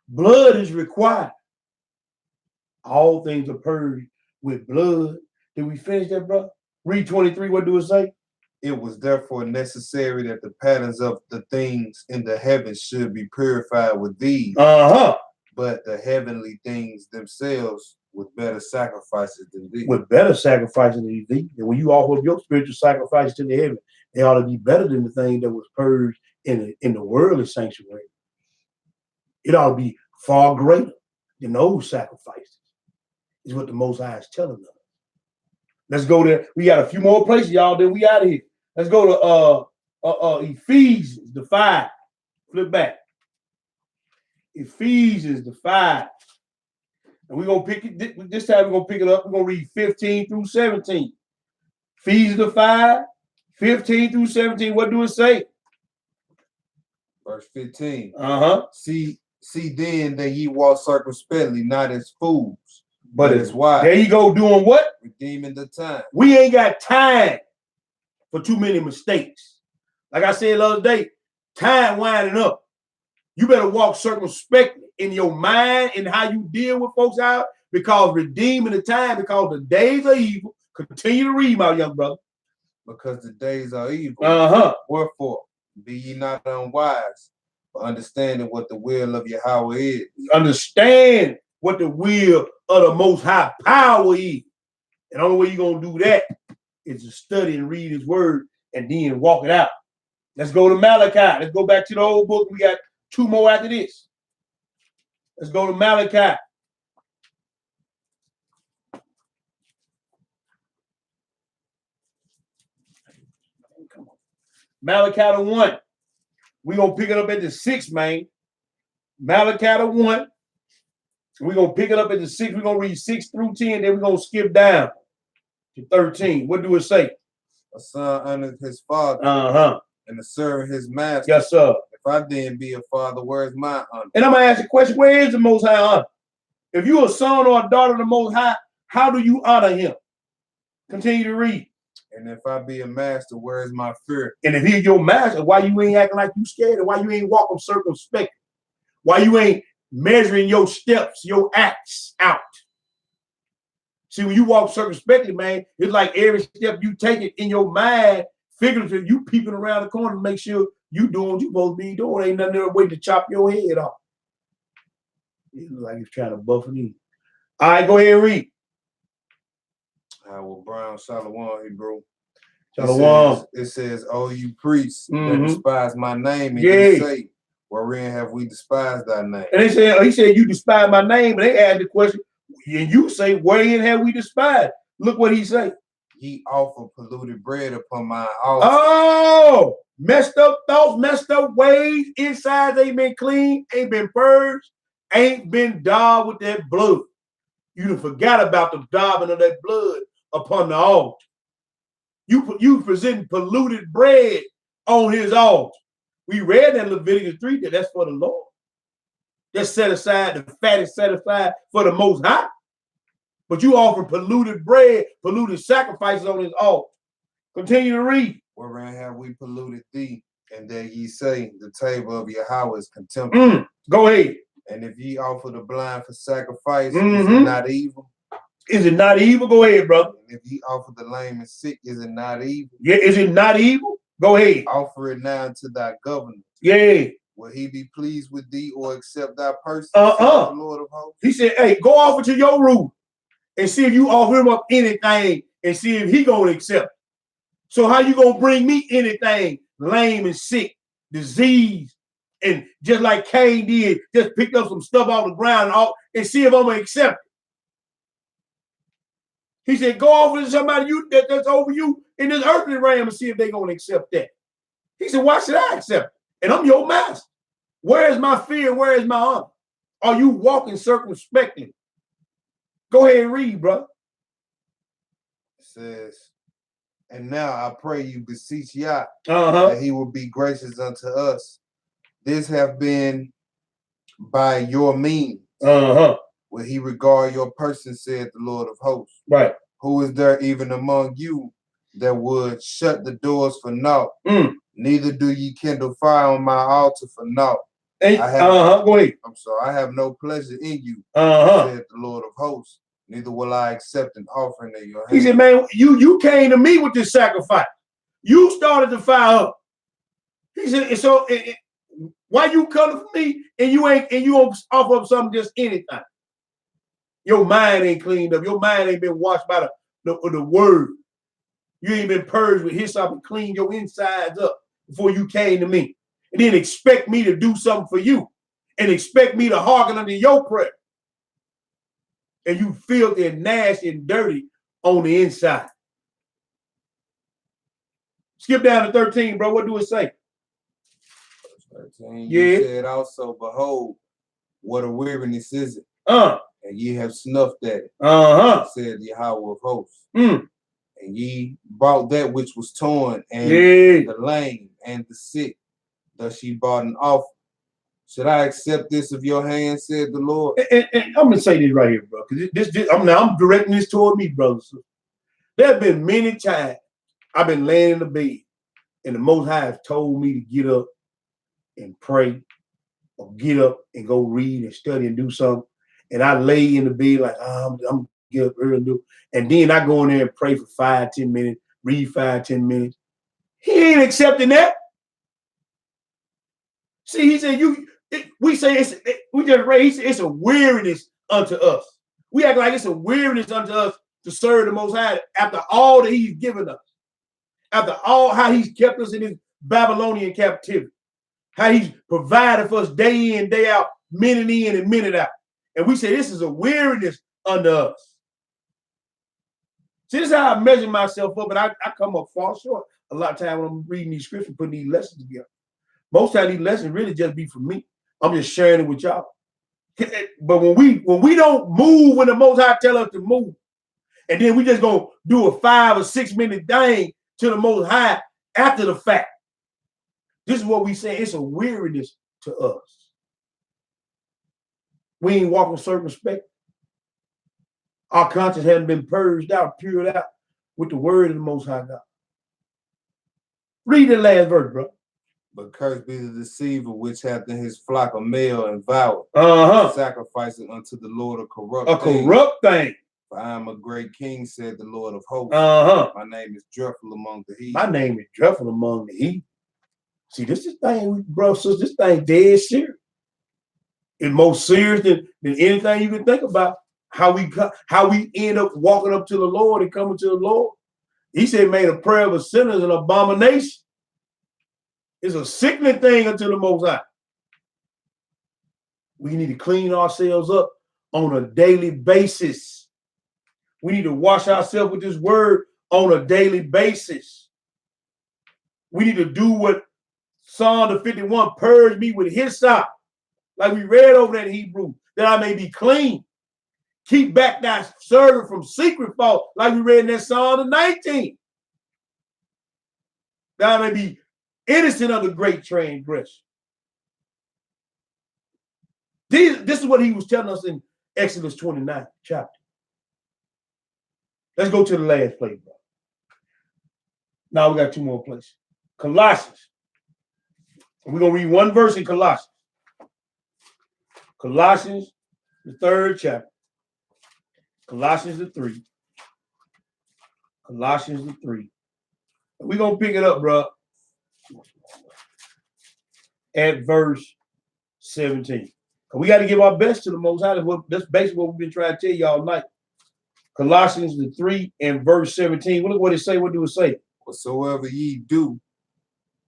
Blood is required. All things are purged with blood. Did we finish that, brother? Read 23. What do it say? It was therefore necessary that the patterns of the things in the heavens should be purified with these. But the heavenly things themselves with better sacrifices than these. With better sacrifices than these. And when you offer your spiritual sacrifices to the heaven, they ought to be better than the thing that was purged in the worldly sanctuary. It ought to be far greater than those sacrifices, is what the Most High is telling us. Let's go there. We got a few more places, y'all, then we out of here. Let's go to Ephesians, the 5. Flip back. Ephesians, the 5. And we're going to pick it, this time we're going to pick it up. We're going to read 15 through 17. Ephesians, the 5, 15 through 17. What do it say? Verse 15. See then that ye walk circumspectly, not as fools, but as wise. There you go, doing what? Redeeming the time. We ain't got time for too many mistakes. Like I said the other day, time winding up. You better walk circumspectly in your mind and how you deal with folks out, because redeeming the time, because the days are evil. Continue to read, my young brother. Because the days are evil. Wherefore, be ye not unwise, but understanding what the will of Yahweh is. Understand what the will of the Most High power is. And the only way you're going to do that is to study and read his word and then walk it out. Let's go to Malachi. Let's go back to the old book. We got 2 more after this. Let's go to Malachi. Malachi to 1. We're going to pick it up at the 6, man. Malachi to 1. We're going to pick it up at the 6. We're going to read 6 through 10. Then we're going to skip down to 13. What do it say? A son honored his father. And a servant his master. Yes, sir. If I then be a father, where's my honor? And I'm going to ask you a question. Where is the Most High honor? If you're a son or a daughter of the Most High, how do you honor him? Continue to read. And if I be a master, where is my fear? And if he's your master, why you ain't acting like you scared? And why you ain't walking circumspect? Why you ain't measuring your steps, your acts out? See, when you walk circumspectly, man, it's like every step you take it in your mind, figuratively, you peeping around the corner to make sure you doing what you supposed to be doing. Ain't nothing there waiting to chop your head off. It looks like he's trying to buffet you. All right, go ahead and read. Well, Brown, Shalom, Hebrew. Shalom. It says, oh, you priests that despise my name, and you say, wherein have we despised thy name? And he said, you despise my name, and they asked the question, and you say, wherein have we despised? Look what he say. Ye offer polluted bread upon my altar. Oh, messed up thoughts, messed up ways, insides ain't been clean, ain't been purged, ain't been daubed with that blood. You done forgot about the daubing of that blood upon the altar. You present polluted bread on his altar. We read in Leviticus 3 that that's for the Lord. That's set aside, the fat is set aside for the Most High. But you offer polluted bread, polluted sacrifices on his altar. Continue to read. Wherein have we polluted thee, and that ye say, the table of Yahweh is contemptible. Go ahead. And if ye offer the blind for sacrifice, is it not evil? Is it not evil? Go ahead, brother. And if ye offer the lame and sick, is it not evil? Yeah, is it not evil? Go ahead. Offer it now to thy governor. Yeah. Will he be pleased with thee or accept thy person? The Lord of hosts. He said, hey, go offer to your ruler and see if you offer him up anything and see if he gonna accept. So how you gonna bring me anything lame and sick, disease, and just like Cain did, just picked up some stuff off the ground and see if I'm gonna accept it. He said, go offer to somebody that's over you in this earthly realm and see if they're gonna accept that. He said, why should I accept it? And I'm your master. Where is my fear? Where is my honor? Are you walking circumspectly? Go ahead and read, bro. It says, and now I pray you, beseech Yah, that he will be gracious unto us. This have been by your means. Will he regard your person, said the Lord of hosts. Right. Who is there even among you that would shut the doors for naught? Neither do ye kindle fire on my altar for naught. Go ahead. I'm sorry, I have no pleasure in you, said the Lord of hosts. Neither will I accept an offering at your hand. He said, man, you came to me with this sacrifice. You started the fire up. He said, so why you coming for me and you won't offer up something just anything? Your mind ain't cleaned up. Your mind ain't been washed by the word. You ain't been purged with hyssop and cleaned your insides up before you came to me. And then expect me to do something for you and expect me to hearken unto your prayer. And you filthy and nasty and dirty on the inside. Skip down to 13, bro. What do it say? 13. You said also, behold, what a weariness is it. And ye have snuffed at it. Said Yahweh of hosts. And ye brought that which was torn, and the lame and the sick. Thus ye brought an offering. Should I accept this of your hand, said the Lord? And I'm gonna say this right here, bro, because I'm directing this toward me, brothers. There have been many times I've been laying in the bed, and the Most High has told me to get up and pray, or get up and go read and study and do something. And I lay in the bed like, I'm gonna get up early and do. And then I go in there and pray for 5-10 minutes, read 5-10 minutes. He ain't accepting that. See, he said, we say it's a weariness unto us. We act like it's a weariness unto us to serve the Most High after all that he's given us, after all how he's kept us in his Babylonian captivity. How he's provided for us day in, day out, minute in and minute out. And we say this is a weariness under us. See, this is how I measure myself up, and I come up far short a lot of times when I'm reading these scriptures, putting these lessons together. Most times these lessons really just be for me. I'm just sharing it with y'all. But when we don't move when the Most High tell us to move, and then we just gonna do a 5 or 6 minute thing to the Most High after the fact, this is what we say. It's a weariness to us. We ain't walking circumspect. Our conscience hasn't been purged out, pured out with the word of the Most High God. Read the last verse, bro. But cursed be the deceiver which hath in his flock a male and vow, sacrificing unto the Lord a corrupt thing. For I am a great king, said the Lord of hosts. My name is dreadful among the heathen. My name is dreadful among the heathen. See, this is thing, bro, sisters, this thing dead serious. It's more serious than anything you can think about. How we end up walking up to the Lord and coming to the Lord. He said, made a prayer of a sinner an abomination. It's a sickening thing unto the Most High. We need to clean ourselves up on a daily basis. We need to wash ourselves with this word on a daily basis. We need to do what Psalm 51, purge me with hyssop, like we read over that in Hebrew, that I may be clean. Keep back thy servant from secret fault, like we read in that Psalm 19. That I may be innocent of the great transgression. This is what he was telling us in Exodus 29 chapter. Let's go to the last place, bro. Now we got 2 more places. Colossians. We're going to read one verse in Colossians. Colossians, the 3rd chapter. Colossians the 3. Colossians the 3. We're going to pick it up, bro, at verse 17. We got to give our best to the Most High. That's basically what we've been trying to tell you all night. Colossians the 3 and verse 17. Look what it say. What do it say? Whatsoever ye do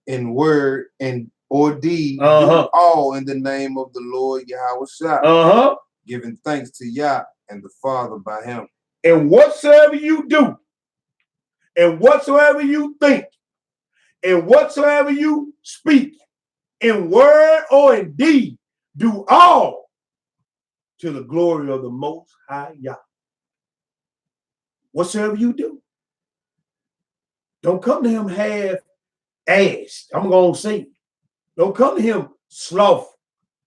in word and or deed, do all in the name of the Lord Yahweh, giving thanks to Yah and the Father by him. And whatsoever you do, and whatsoever you think, and whatsoever you speak, in word or in deed, do all to the glory of the Most High Yah. Whatsoever you do. Don't come to him half-assed. I'm going to say, don't come to him sloth.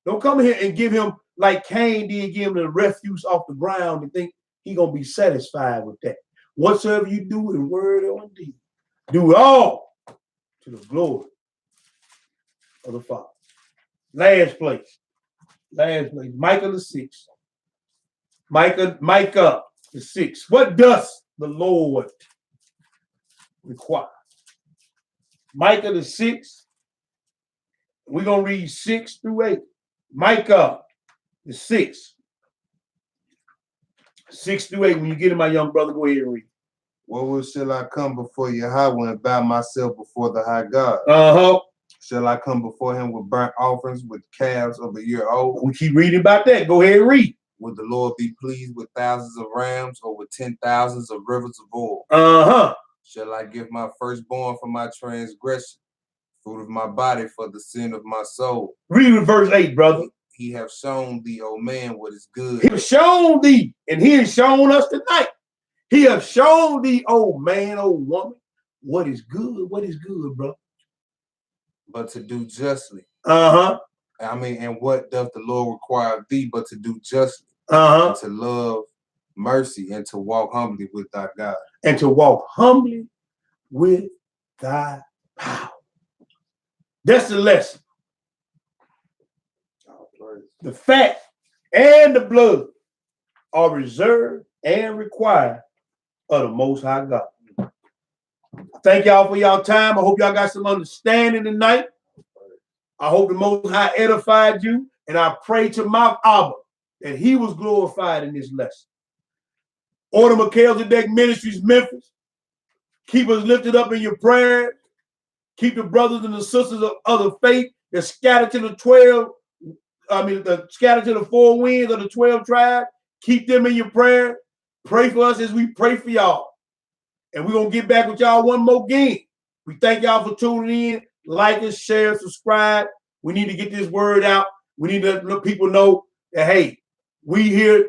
Don't come here and give him like Cain did, give him the refuse off the ground and think he's going to be satisfied with that. Whatsoever you do in word or in deed, do it all to the glory of the Father. Last place. Micah the 6th. Micah the 6th. What does the Lord require? Micah the 6th. We're going to read 6 through 8. Micah the 6th. 6 through 8. When you get it, my young brother, go ahead and read. Wherewith shall I come before Yahweh and bow myself before the high God? Shall I come before him with burnt offerings, with calves of a year old? We keep reading about that. Go ahead and read. Would the Lord be pleased with thousands of rams or with 10,000s of rivers of oil? Shall I give my firstborn for my transgression, fruit of my body for the sin of my soul? Read verse 8, brother. He have shown thee, O man, what is good. He have shown thee, and he has shown us tonight. He have shown thee, oh man, oh woman, what is good. What is good, bro? But to do justly. I mean, and what doth the Lord require of thee but to do justly? And to love mercy and to walk humbly with thy God. And to walk humbly with thy power. That's the lesson. The fat and the blood are reserved and required of the Most High God. Thank y'all for y'all time. I hope y'all got some understanding tonight. I hope the Most High edified you, and I pray to my Abba that he was glorified in this lesson. Order Melchizedek Ministries, Memphis. Keep us lifted up in your prayers. Keep the brothers and the sisters of other faith that's scattered to the 12, scattered to the 4 winds of the 12 tribes. Keep them in your prayer. Pray for us as we pray for y'all. And we're going to get back with y'all one more game. We thank y'all for tuning in. Like and share, subscribe. We need to get this word out. We need to let people know that, hey, we here.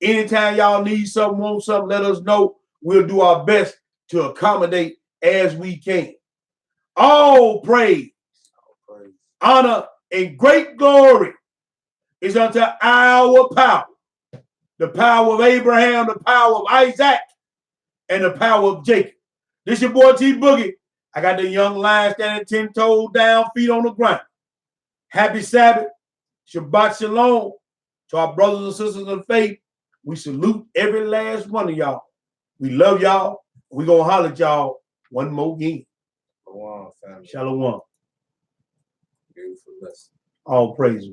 Anytime y'all need something, want something, let us know. We'll do our best to accommodate as we can. All praise, honor, and great glory is unto our power. The power of Abraham, the power of Isaac, and the power of Jacob. This your boy T Boogie. I got the young lion standing 10 toes down, feet on the ground. Happy Sabbath. Shabbat Shalom. To our brothers and sisters in faith, we salute every last one of y'all. We love y'all. We're going to holler at y'all one more game. Shalom, family. Shalom. Beautiful lesson. All praise.